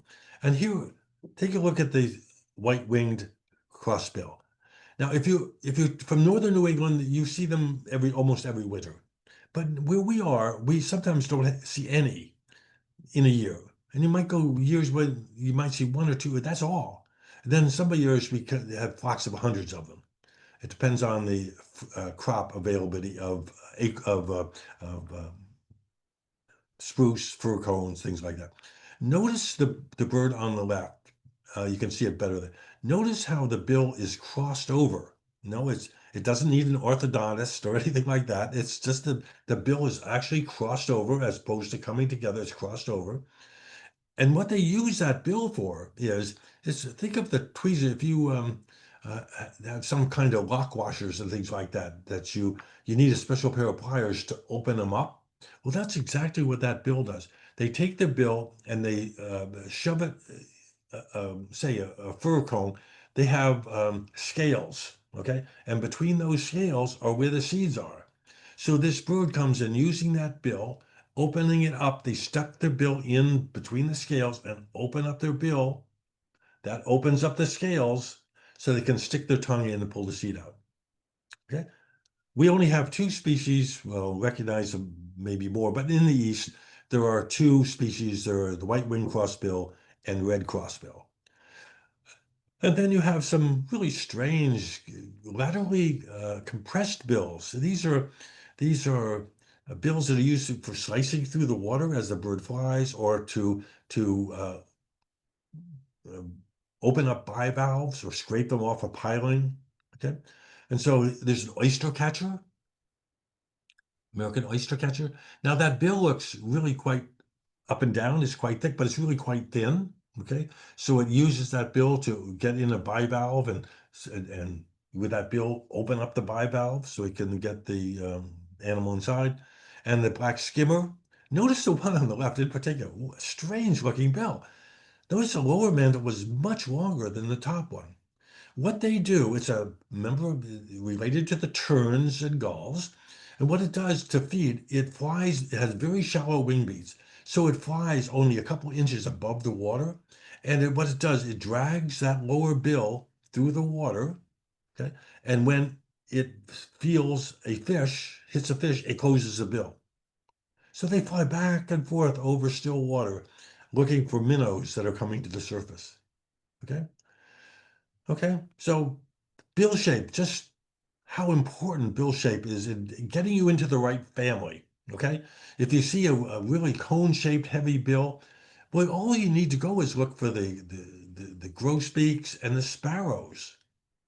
and here, take a look at the white-winged crossbill. Now, if you're from northern New England, you see them almost every winter. But where we are, we sometimes don't see any in a year, and you might go years when you might see one or two. That's all. And then some years we have flocks of hundreds of them. It depends on the crop availability of spruce, fir cones, things like that. Notice the bird on the left. You can see it better there. Notice how the bill is crossed over. No, it doesn't need an orthodontist or anything like that. It's just the bill is actually crossed over as opposed to coming together. It's crossed over. And what they use that bill for is think of the tweezer. If you uh, have some kind of lock washers and things like that, that you need a special pair of pliers to open them up. Well, that's exactly what that bill does. They take the bill and they shove it, say a fir cone. They have scales, okay, and between those scales are where the seeds are. So this bird comes in using that bill, opening it up. They stuck their bill in between the scales and open up their bill. That opens up the scales so they can stick their tongue in and pull the seed out. Okay. We only have two species, well, recognize them maybe more, but in the East, there are two species. There are the white-winged crossbill and red crossbill. And then you have some really strange, laterally compressed bills. These are bills that are used for slicing through the water as the bird flies, or to um, open up bivalves or scrape them off a piling. Okay. And so there's an oyster catcher, American oyster catcher. Now that bill looks really quite up and down. It's quite thick, but it's really quite thin. Okay. So it uses that bill to get in a bivalve and with that bill, open up the bivalve so it can get the animal inside. And the black skimmer, notice the one on the left in particular, strange looking bill. Notice the lower mantle was much longer than the top one. What they do, it's a member related to the terns and gulls. And what it does to feed, it flies, it has very shallow wing beats. So it flies only a couple inches above the water. And what it does, it drags that lower bill through the water. Okay. And when it feels a fish, hits a fish, it closes the bill. So they fly back and forth over still water, looking for minnows that are coming to the surface. Okay. Okay. So bill shape, just how important bill shape is in getting you into the right family. Okay. If you see a really cone-shaped heavy bill, well, all you need to go is look for the grosbeaks and the sparrows,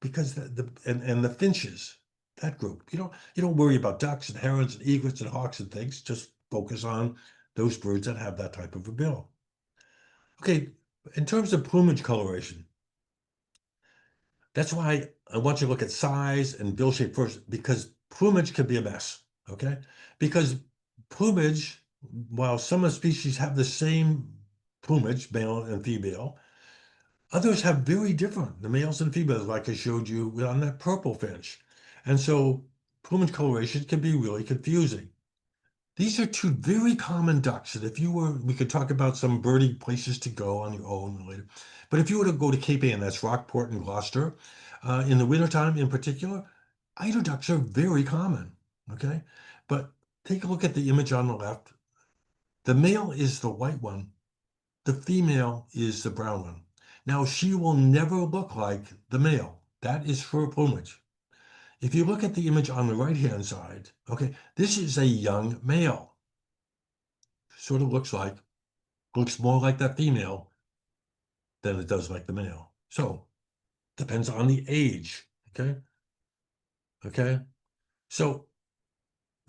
because and the finches, that group. You don't worry about ducks and herons and egrets and hawks and things. Just focus on those birds that have that type of a bill. Okay, in terms of plumage coloration, that's why I want you to look at size and bill shape first, because plumage can be a mess, okay? Because plumage, while some of the species have the same plumage, male and female, others have very different, the males and females, like I showed you on that purple finch. And so plumage coloration can be really confusing. These are two very common ducks. And if you were, we could talk about some birding places to go on your own later. But if you were to go to Cape Ann, that's Rockport and Gloucester, in the wintertime in particular, eider ducks are very common. Okay. But take a look at the image on the left. The male is the white one, the female is the brown one. Now, she will never look like the male. That is her plumage. If you look at the image on the right-hand side, okay, this is a young male. Sort of looks more like that female than it does like the male. So depends on the age. Okay. Okay. So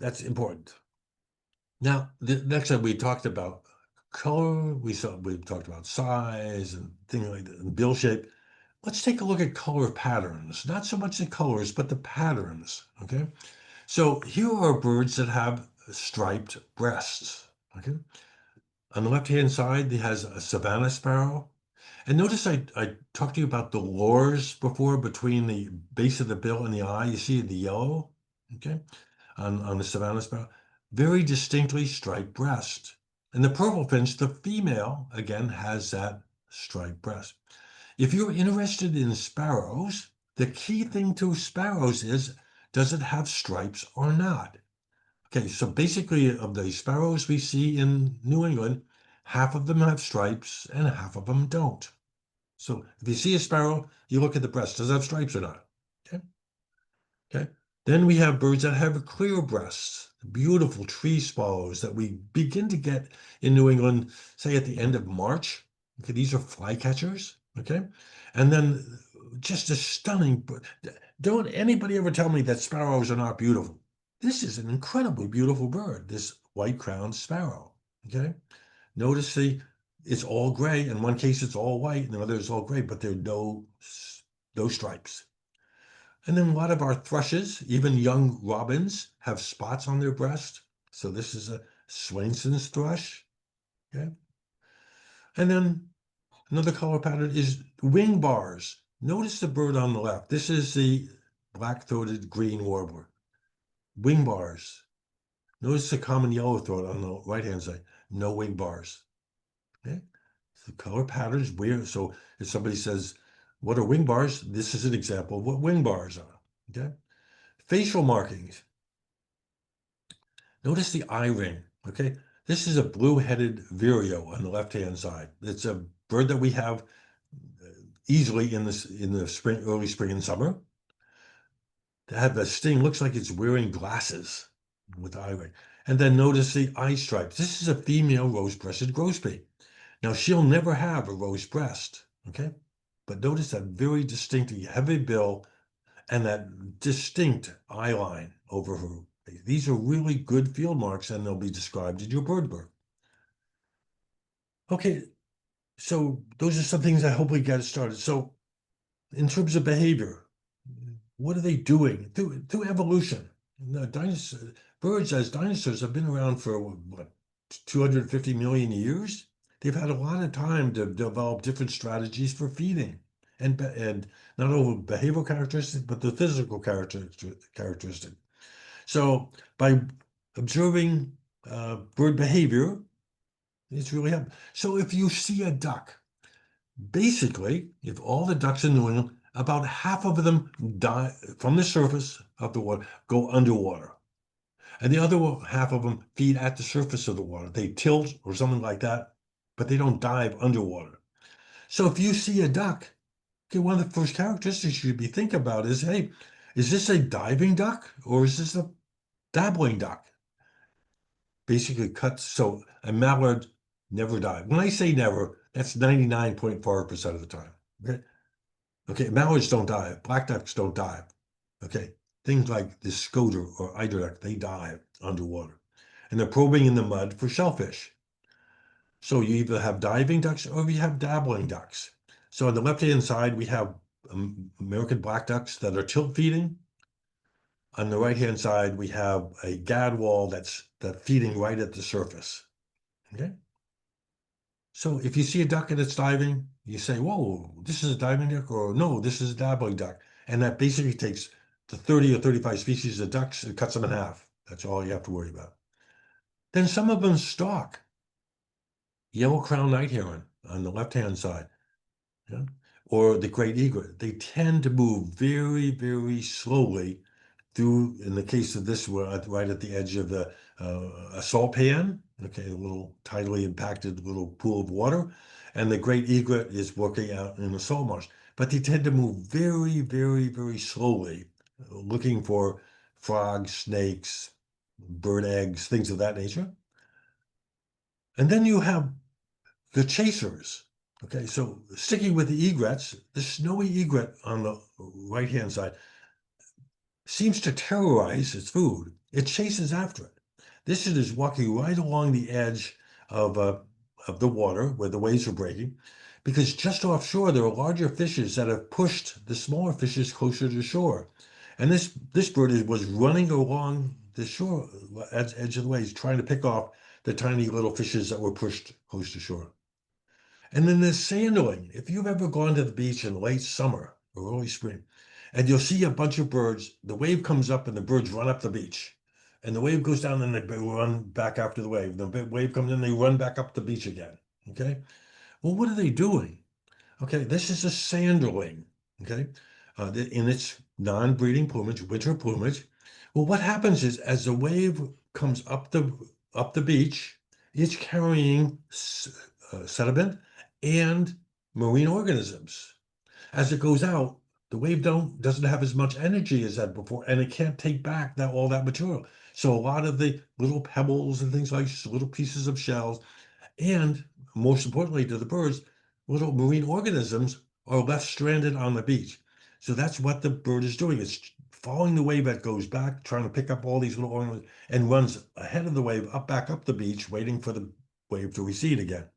that's important. Now, the next time we talked about color, we talked about size and things like that, and bill shape. Let's take a look at color patterns. Not so much the colors, but the patterns. Okay. So here are birds that have striped breasts. Okay. On the left-hand side, it has a savanna sparrow. And notice I talked to you about the lores before between the base of the bill and the eye. You see the yellow, okay, on the savanna sparrow. Very distinctly striped breast. And the purple finch, the female, again, has that striped breast. If you're interested in sparrows, the key thing to sparrows is, does it have stripes or not? Okay, so basically of the sparrows we see in New England, half of them have stripes and half of them don't. So if you see a sparrow, you look at the breast. Does it have stripes or not? Okay. Okay. Then we have birds that have clear breasts, beautiful tree swallows that we begin to get in New England, say at the end of March. Okay, these are flycatchers. Okay. And then just a stunning bird. Don't anybody ever tell me that sparrows are not beautiful. This is an incredibly beautiful bird, this white-crowned sparrow. Okay. Notice it's all gray. In one case, it's all white. In the other, it's all gray, but there are no stripes. And then a lot of our thrushes, even young robins, have spots on their breast. So this is a Swainson's thrush. Okay. And then another color pattern is wing bars. Notice the bird on the left. This is the black-throated green warbler. Wing bars. Notice the common yellow-throat on the right-hand side. No wing bars. Okay. The color patterns weird. So if somebody says, what are wing bars? This is an example of what wing bars are. Okay. Facial markings. Notice the eye ring. Okay. This is a blue-headed vireo on the left-hand side. It's a bird that we have easily in the spring, early spring and summer. To have a sting, looks like it's wearing glasses with eye ring. And then notice the eye stripes. This is a female rose-breasted grosbeak. Now, she'll never have a rose breast, okay? But notice that very distinctly heavy bill and that distinct eye line over her face. These are really good field marks, and they'll be described in your bird book. Okay, so those are some things I hope we get started. So in terms of behavior, what are they doing through evolution? Birds as dinosaurs have been around for what, 250 million years? They've had a lot of time to develop different strategies for feeding and not only behavioral characteristics, but the physical characteristic. So by observing bird behavior, it's really helpful. So if you see a duck, basically, if all the ducks in New England, about half of them die from the surface of the water, go underwater. And the other half of them feed at the surface of the water. They tilt or something like that, but they don't dive underwater. So if you see a duck, okay, one of the first characteristics you should be thinking about is, hey, is this a diving duck or is this a dabbling duck? Basically cuts, so a mallard never dive. When I say never, that's 99.4% of the time. Okay. Okay, mallards don't dive, black ducks don't dive. Okay, things like the scoter or eider duck, they dive underwater. And they're probing in the mud for shellfish. So you either have diving ducks or you have dabbling ducks. So on the left-hand side, we have American black ducks that are tilt feeding. On the right-hand side, we have a gadwall that's feeding right at the surface. Okay. So if you see a duck and it's diving, you say, whoa, this is a diving duck, or no, this is a dabbling duck. And that basically takes the 30 or 35 species of ducks and cuts them in half. That's all you have to worry about. Then some of them stalk. Yellow-crowned night heron on the left-hand side, yeah? Or the great egret. They tend to move very, very slowly through, in the case of this, we're right at the edge of the a salt pan, okay, a little tidally impacted little pool of water, and the great egret is working out in the salt marsh. But they tend to move very, very, very slowly, looking for frogs, snakes, bird eggs, things of that nature. And then you have the chasers. Okay, so sticking with the egrets, the snowy egret on the right-hand side seems to terrorize its food. It chases after it. This is walking right along the edge of the water where the waves are breaking, because just offshore there are larger fishes that have pushed the smaller fishes closer to shore. And this bird was running along the shore edge of the waves, trying to pick off the tiny little fishes that were pushed close to shore. And then there's sandling. If you've ever gone to the beach in late summer or early spring, and you'll see a bunch of birds, the wave comes up and the birds run up the beach. And the wave goes down and they run back after the wave. The wave comes in, they run back up the beach again. Okay. Well, what are they doing? Okay, this is a sanderling. Okay. In its non-breeding plumage, winter plumage. Well, what happens is as the wave comes up the beach, it's carrying sediment and marine organisms. As it goes out, the wave doesn't have as much energy as that before, and it can't take back all that material. So a lot of the little pebbles and things like little pieces of shells, and most importantly to the birds, little marine organisms are left stranded on the beach. So that's what the bird is doing. It's following the wave that goes back, trying to pick up all these little organisms, and runs ahead of the wave back up the beach, waiting for the wave to recede again.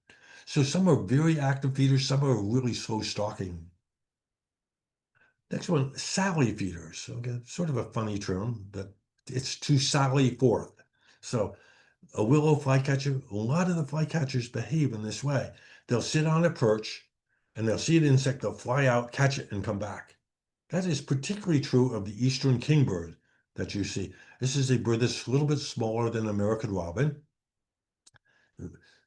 So some are very active feeders, some are really slow stalking. Next one, sally feeders. Okay, sort of a funny term, but it's to sally forth. So a willow flycatcher, a lot of the flycatchers behave in this way. They'll sit on a perch and they'll see an insect, they'll fly out, catch it, and come back. That is particularly true of the eastern kingbird that you see. This is a bird that's a little bit smaller than American robin.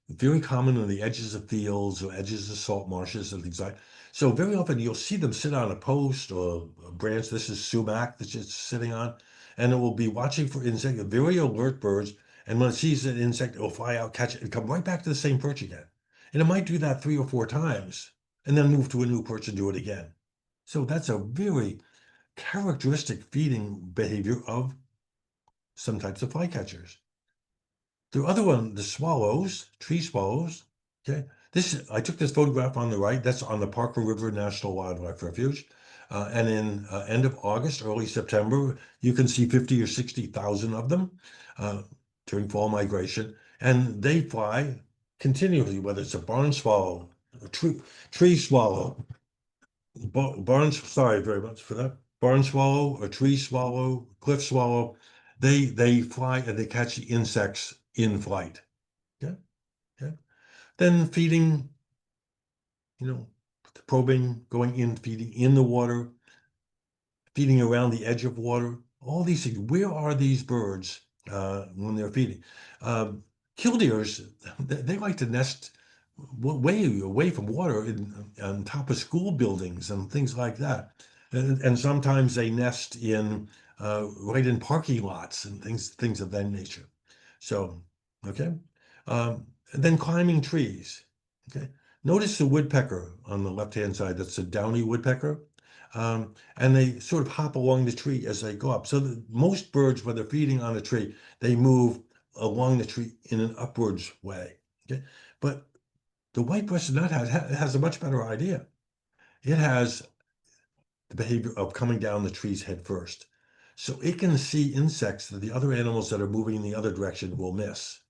Very common on the edges of fields or edges of salt marshes and things like that. So very often you'll see them sit on a post or a branch. This is sumac that it's sitting on, and it will be watching for insects, very alert birds. And when it sees an insect, it will fly out, catch it, and come right back to the same perch again. And it might do that 3 or 4 times, and then move to a new perch and do it again. So that's a very characteristic feeding behavior of some types of flycatchers. The other one, the swallows, tree swallows. Okay, I took this photograph on the right. That's on the Parker River National Wildlife Refuge. And in end of August, early September, you can see 50 or 60,000 of them during fall migration. And they fly continually, whether it's a barn swallow, a tree swallow, sorry very much for that. Barn swallow, a tree swallow, cliff swallow, they fly and they catch the insects in flight. Yeah, yeah. Then feeding, probing, going in, feeding in the water, feeding around the edge of water, all these things. Where are these birds when they're feeding? Killdeers, they like to nest way away from water on top of school buildings and things like that. And sometimes they nest in right in parking lots and things of that nature. So, okay. And then climbing trees. Okay. Notice the woodpecker on the left-hand side. That's a downy woodpecker. And they sort of hop along the tree as they go up. So most birds, when they're feeding on a tree, they move along the tree in an upwards way. Okay. But the white-breasted nuthatch has a much better idea. It has the behavior of coming down the trees head first. So it can see insects that the other animals that are moving in the other direction will miss.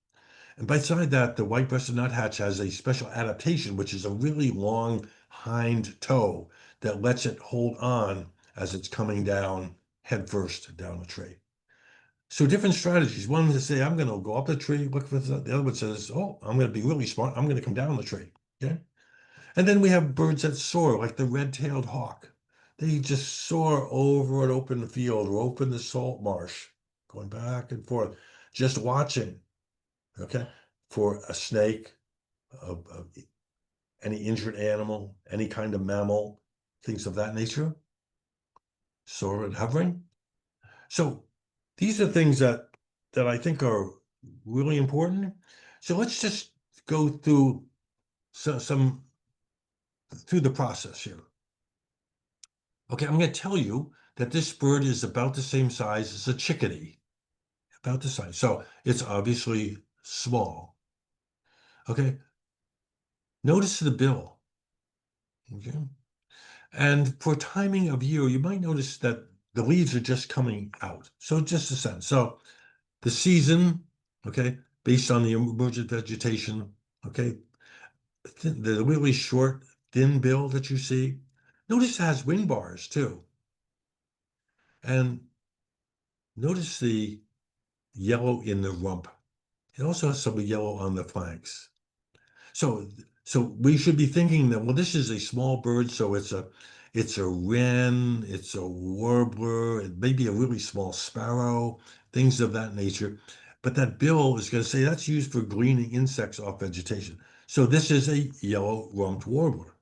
And beside that, the white-breasted nuthatch has a special adaptation, which is a really long hind toe that lets it hold on as it's coming down head first down the tree. So different strategies. One is to say, I'm going to go up the tree, look for the other one says, oh, I'm going to be really smart. I'm going to come down the tree. Okay. And then we have birds that soar, like the red-tailed hawk. They just soar over an open field or open the salt marsh, going back and forth, just watching, okay, for a snake, any injured animal, any kind of mammal, things of that nature, soar and hovering. So these are things that I think are really important. So let's just go through some through the process here. Okay, I'm going to tell you that this bird is about the same size as a chickadee, about the size. So it's obviously small. Okay, notice the bill. Okay, and for timing of year, you might notice that the leaves are just coming out. So just a sense. So the season, okay, based on the emergent vegetation, okay, the really short, thin bill that you see. Notice it has wing bars too. And notice the yellow in the rump. It also has some yellow on the flanks. So we should be thinking that, well, this is a small bird, so it's a wren, it's a warbler, it may be a really small sparrow, things of that nature. But that bill is going to say that's used for gleaning insects off vegetation. So this is a yellow-rumped warbler.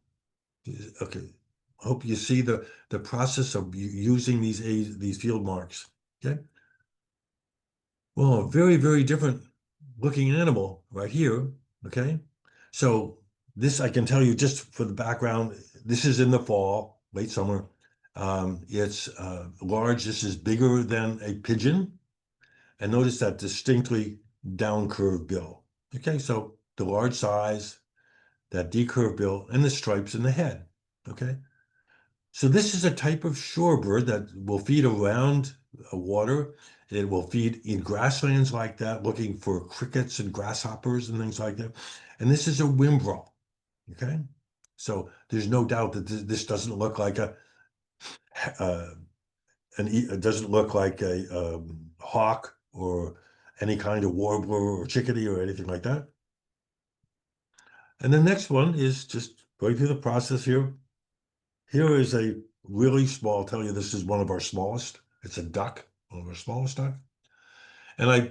Okay, hope you see the process of using these field marks. Okay. Well, a very, very different looking animal right here. Okay. So this, I can tell you just for the background, this is in the fall, late summer. It's large. This is bigger than a pigeon. And notice that distinctly down curved bill. Okay. So the large size, that decurved bill, and the stripes in the head. Okay. So this is a type of shorebird that will feed around water. It will feed in grasslands like that, looking for crickets and grasshoppers and things like that. And this is a whimbrel, okay? So there's no doubt that this doesn't look like it doesn't look like a hawk or any kind of warbler or chickadee or anything like that. And the next one is just going through the process here. Here is a really small, I'll tell you, this is one of our smallest. It's a duck, one of our smallest duck. And I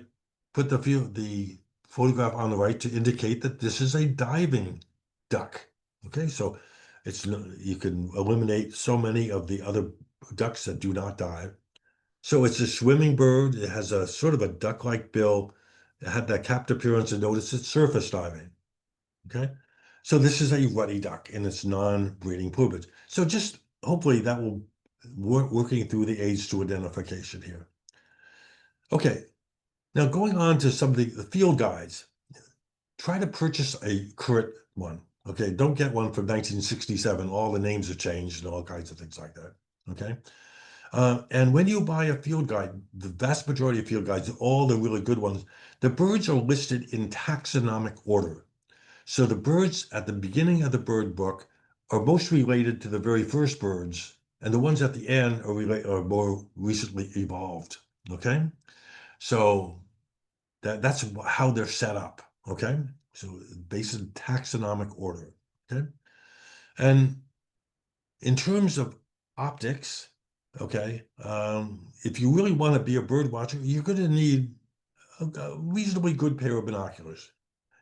put the photograph on the right to indicate that this is a diving duck. Okay, so you can eliminate so many of the other ducks that do not dive. So it's a swimming bird. It has a sort of a duck-like bill. It had that capped appearance, and notice it's surface diving. Okay. So this is a ruddy duck in its non-breeding plumage. So just hopefully that will working through the age to identification here. Okay. Now going on to some of the field guides, try to purchase a current one. Okay. Don't get one from 1967. All the names have changed and all kinds of things like that. Okay. And when you buy a field guide, the vast majority of field guides, all the really good ones, the birds are listed in taxonomic order. So the birds at the beginning of the bird book are most related to the very first birds, and the ones at the end are more recently evolved. Okay, so that's how they're set up. Okay, so based on taxonomic order. Okay, and in terms of optics, okay, if you really want to be a bird watcher, you're going to need a reasonably good pair of binoculars.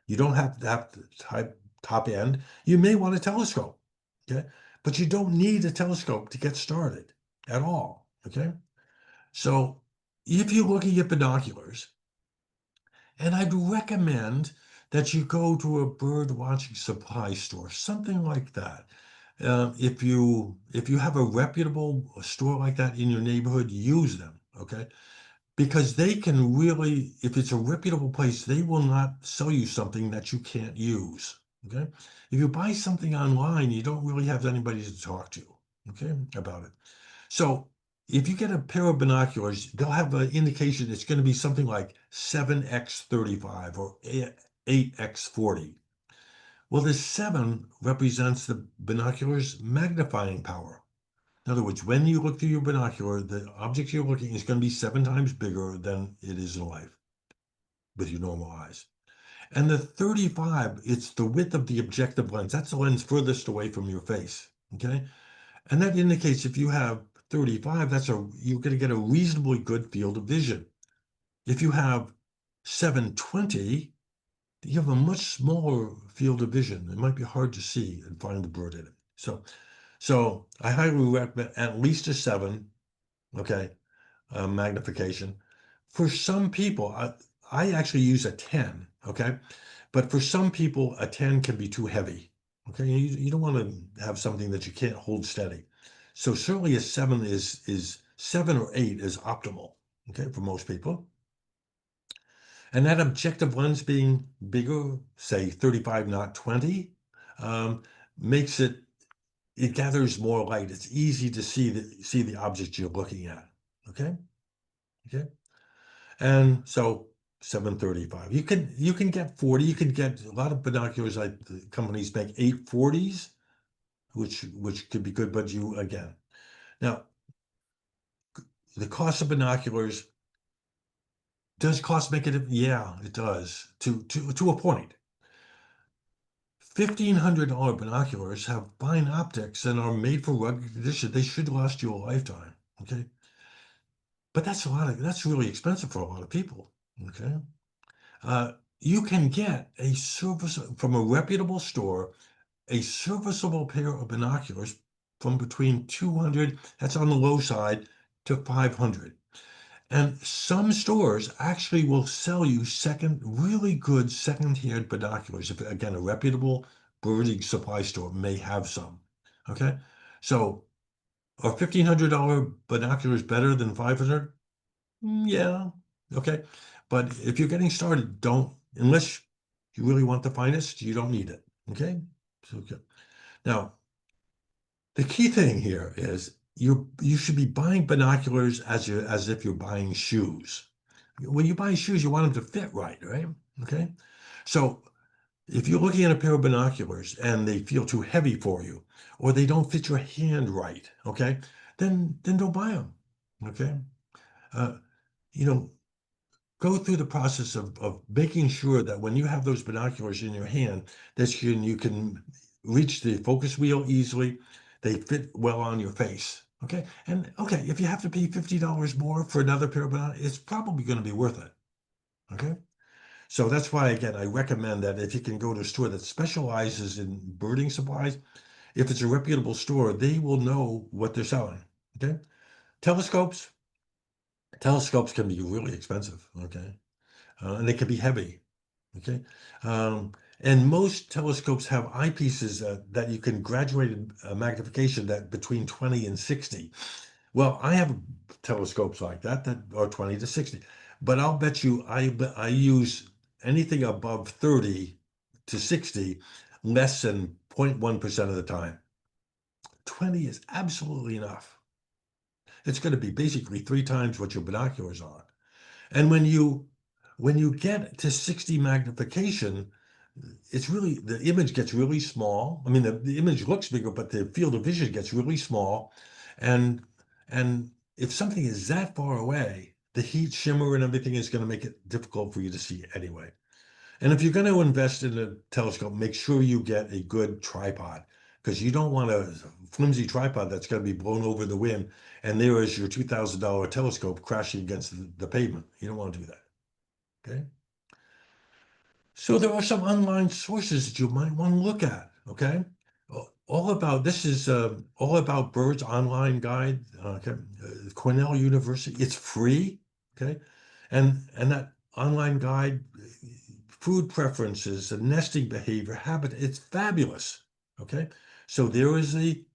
You don't have to have the top end. You may want a telescope, okay? But you don't need a telescope to get started at all, okay? So if you're looking at binoculars, and I'd recommend that you go to a bird watching supply store, something like that. If you have a reputable store like that in your neighborhood, use them, okay? Because they can really, if it's a reputable place, they will not sell you something that you can't use. Okay. If you buy something online, you don't really have anybody to talk to, okay, about it. So if you get a pair of binoculars, they'll have an indication it's going to be something like 7x35 or 8x40. Well, the 7 represents the binocular's magnifying power. In other words, when you look through your binocular, the object you're looking is going to be 7 times bigger than it is in life with your normal eyes. And the 35, it's the width of the objective lens. That's the lens furthest away from your face. Okay. And that indicates if you have 35, you're going to get a reasonably good field of vision. If you have 720, you have a much smaller field of vision. It might be hard to see and find the bird in it. So I highly recommend at least a 7, okay, magnification. For some people, I actually use a 10, okay? But for some people, a 10 can be too heavy, okay? You don't want to have something that you can't hold steady. So certainly a 7 is 7 or 8 is optimal, okay, for most people. And that objective lens being bigger, say 35, not 20, makes it gathers more light. It's easy to see the object you're looking at. Okay. Okay. And so 735. You can get 40. You can get a lot of binoculars like the companies make 840s, which could be good, but you again. Now, the cost of binoculars, does cost make it? Yeah, it does. To a point. $1,500 binoculars have fine optics and are made for rugged condition. They should last you a lifetime. Okay. But that's really expensive for a lot of people. Okay. You can get from a reputable store, a serviceable pair of binoculars from between 200, that's on the low side, to 500. And some stores actually will sell you really good second-hand binoculars. If again, a reputable birding supply store may have some. Okay. So are $1,500 binoculars better than 500? Yeah. Okay. But if you're getting started, unless you really want the finest, you don't need it. Okay. So, okay. Now, the key thing here is you should be buying binoculars as if you're buying shoes. When you buy shoes, you want them to fit right? Okay. So if you're looking at a pair of binoculars and they feel too heavy for you, or they don't fit your hand right, okay, then don't buy them. Okay. Uh, you know, go through the process of making sure that when you have those binoculars in your hand, that you can reach the focus wheel easily. They fit well on your face. Okay. And okay, if you have to pay $50 more for another pair of binoculars, it's probably going to be worth it. Okay. So that's why, again, I recommend that if you can go to a store that specializes in birding supplies, if it's a reputable store, they will know what they're selling. Okay. Telescopes. Telescopes can be really expensive. Okay. And they can be heavy. Okay. Um, and most telescopes have eyepieces that you can graduate magnification that between 20 and 60. Well, I have telescopes like that are 20 to 60, but I'll bet you I use anything above 30 to 60 less than 0.1% of the time. 20 is absolutely enough. It's going to be basically 3 times what your binoculars are. And when you get to 60 magnification, it's really, the image gets really small. I mean, the image looks bigger, but the field of vision gets really small. And and if something is that far away, the heat, shimmer, and everything is going to make it difficult for you to see anyway. And if you're going to invest in a telescope, make sure you get a good tripod, because you don't want a flimsy tripod that's going to be blown over the wind, and there is your $2,000 telescope crashing against the pavement. You don't want to do that. Okay. So there are some online sources that you might want to look at. Okay. All about this is All About Birds online guide. Okay. Cornell University. It's free. Okay. And that online guide, food preferences and nesting behavior, habit, it's fabulous. Okay. So there is the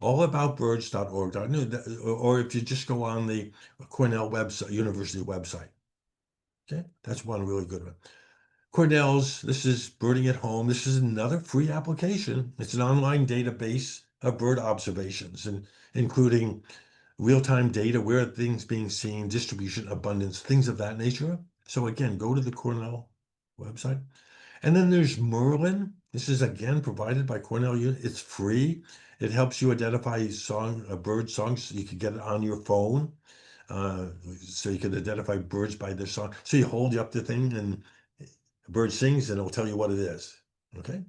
allaboutbirds.org, or if you just go on the Cornell website, University website. Okay. That's one really good one. Cornell's, this is Birding at Home. This is another free application. It's an online database of bird observations, and including real-time data, where are things being seen, distribution, abundance, things of that nature. So again, go to the Cornell website. And then there's Merlin. This is again provided by Cornell. It's free. It helps you identify bird songs. You can get it on your phone. So you can identify birds by their song. So you hold up the thing and a bird sings and it'll tell you what it is. Okay.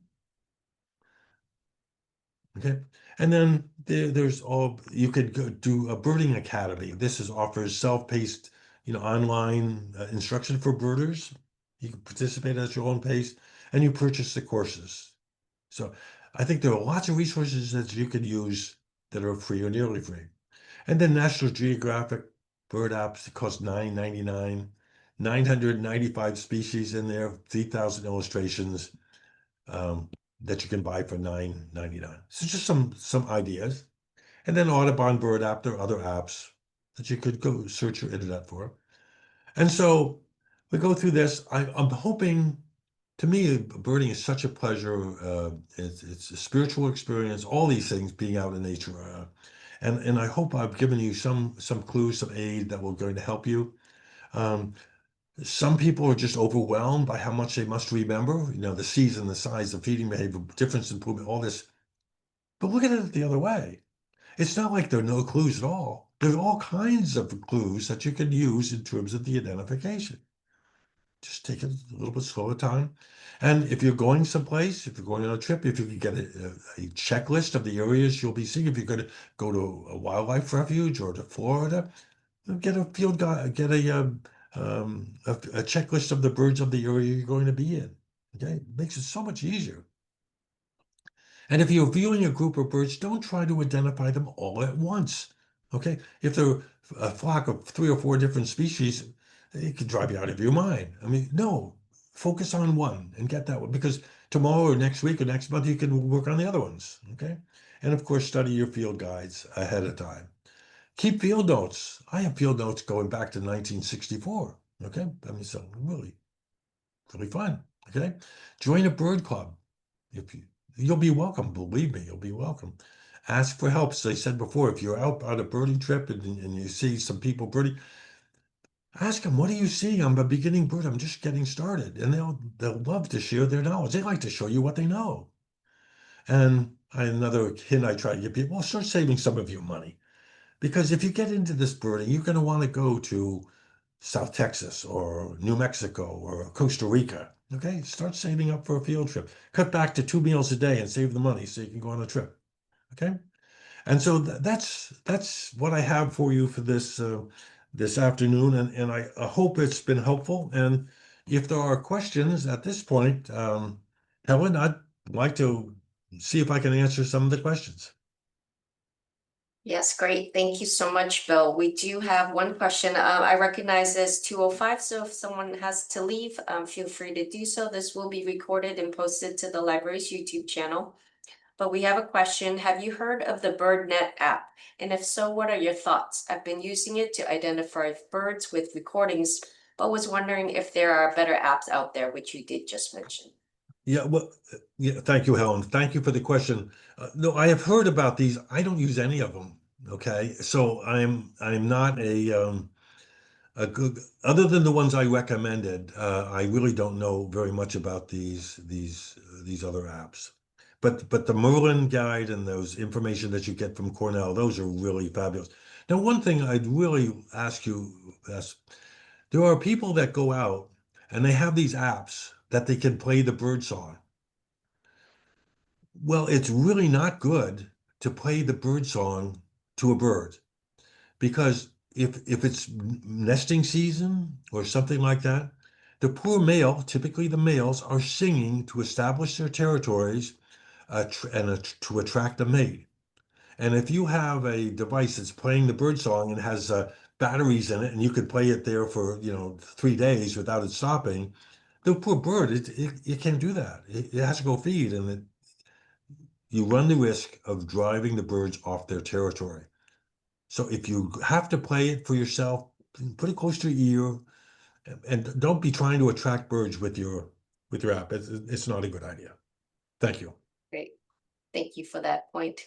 Okay. And then there's you could go do a birding academy. Offers self-paced, online instruction for birders. You can participate at your own pace, and you purchase the courses. So I think there are lots of resources that you can use that are free or nearly free. And then National Geographic bird apps that cost $9.99, 995 species in there, 3,000 illustrations that you can buy for $9.99. So just some ideas. And then Audubon bird app, there are other apps that you could go search your internet for. And so we go through this. I'm hoping, to me, birding is such a pleasure. It's a spiritual experience, all these things, being out in nature. And I hope I've given you some clues, some aid that will going to help you. Some people are just overwhelmed by how much they must remember, the season, the size, the feeding behavior, difference improvement, all this. But look at it the other way. It's not like there are no clues at all. There's all kinds of clues that you can use in terms of the identification. Just take it a little bit slower time. And if you're going someplace, if you're going on a trip, if you could get a checklist of the areas you'll be seeing, if you're going to go to a wildlife refuge or to Florida, get a field guide, get a checklist of the birds of the area you're going to be in. Okay, it makes it so much easier. And if you're viewing a group of birds, don't try to identify them all at once. Okay, if they're a flock of 3 or 4 different species, it could drive you out of your mind. I mean, no, focus on one and get that one, because tomorrow or next week or next month you can work on the other ones. Okay, and of course, study your field guides ahead of time. Keep field notes. I have field notes going back to 1964. Okay, I mean, so really, really fun. Okay, join a bird club. If you'll be welcome, believe me, you'll be welcome. Ask for help. As I said before, if you're out on a birding trip and you see some people birding, ask them, what are you seeing? I'm a beginning bird. I'm just getting started. And they'll love to share their knowledge. They like to show you what they know. And another hint I try to give people, well, start saving some of your money. Because if you get into this birding, you're going to want to go to South Texas or New Mexico or Costa Rica. Okay, start saving up for a field trip. Cut back to 2 meals a day and save the money so you can go on a trip. Okay, and so that's what I have for you for this afternoon, and I hope it's been helpful. And if there are questions at this point, Helen, I'd like to see if I can answer some of the questions. Yes, great. Thank you so much, Bill. We do have one question. I recognize this 2:05, so if someone has to leave, feel free to do so. This will be recorded and posted to the library's YouTube channel. But we have a question. Have you heard of the BirdNet app? And if so, what are your thoughts? I've been using it to identify birds with recordings, but was wondering if there are better apps out there, which you did just mention. Yeah, well, yeah, thank you, Helen. Thank you for the question. No, I have heard about these. I don't use any of them. Okay, so I'm not a good, other than the ones I recommended. I really don't know very much about these other apps. But the Merlin guide and those information that you get from Cornell, those are really fabulous. Now, one thing I'd really ask, there are people that go out and they have these apps that they can play the bird song. Well, it's really not good to play the bird song to a bird, because if it's nesting season or something like that, the poor male, typically the males, are singing to establish their territories, to attract a mate. And if you have a device that's playing the bird song and has batteries in it, and you could play it there for 3 days without it stopping, the poor bird, it can't do that. It has to go feed, and you run the risk of driving the birds off their territory. So if you have to play it for yourself, put it close to your ear, and don't be trying to attract birds with your app. It's not a good idea. Thank you. Great, thank you for that point.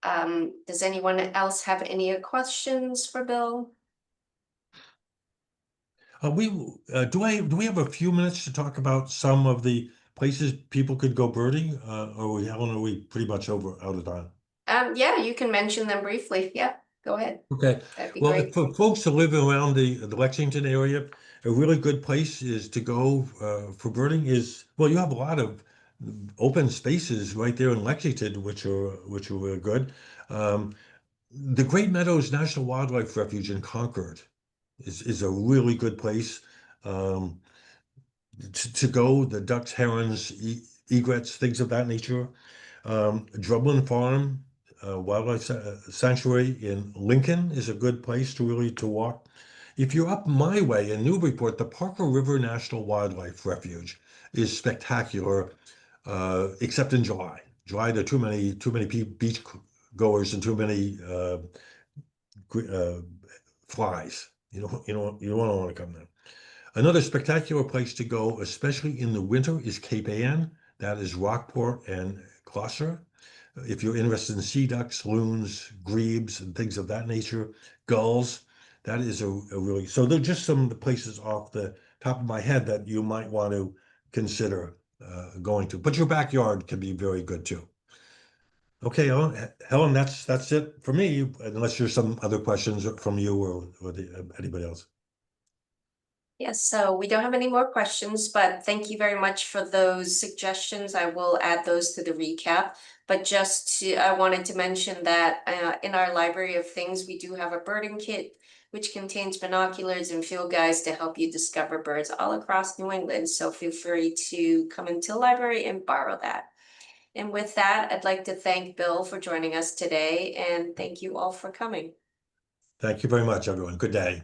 Does anyone else have any questions for Bill? We do we have a few minutes to talk about some of the places people could go birding? Helen, are we pretty much out of time? Yeah, you can mention them briefly. Yeah, go ahead. Okay. That'd be Well, great. for folks that live around the Lexington area, a really good place is to go for birding is, well, you have a lot of open spaces right there in Lexington, which are really good. Um, the Great Meadows National Wildlife Refuge in Concord is a really good place. Um, to go, the ducks, herons, egrets, things of that nature. Drublin Farm Wildlife Sanctuary in Lincoln is a good place to walk. If you're up my way in Newburyport, the Parker River National Wildlife Refuge is spectacular, except in July. July, there are too many beach goers and too many uh, flies. You don't want to come there. Another spectacular place to go, especially in the winter, is Cape Ann. That is Rockport and Gloucester. If you're interested in sea ducks, loons, grebes, and things of that nature, gulls, that is a really, so they're just some of the places off the top of my head that you might want to consider going to. But your backyard can be very good too. Okay, Helen, that's it for me, unless there's some other questions from you or anybody else. Yes, so we don't have any more questions, but thank you very much for those suggestions. I will add those to the recap. But I wanted to mention that in our library of things, we do have a birding kit, which contains binoculars and field guides to help you discover birds all across New England. So feel free to come into the library and borrow that. And with that, I'd like to thank Bill for joining us today, and thank you all for coming. Thank you very much, everyone. Good day.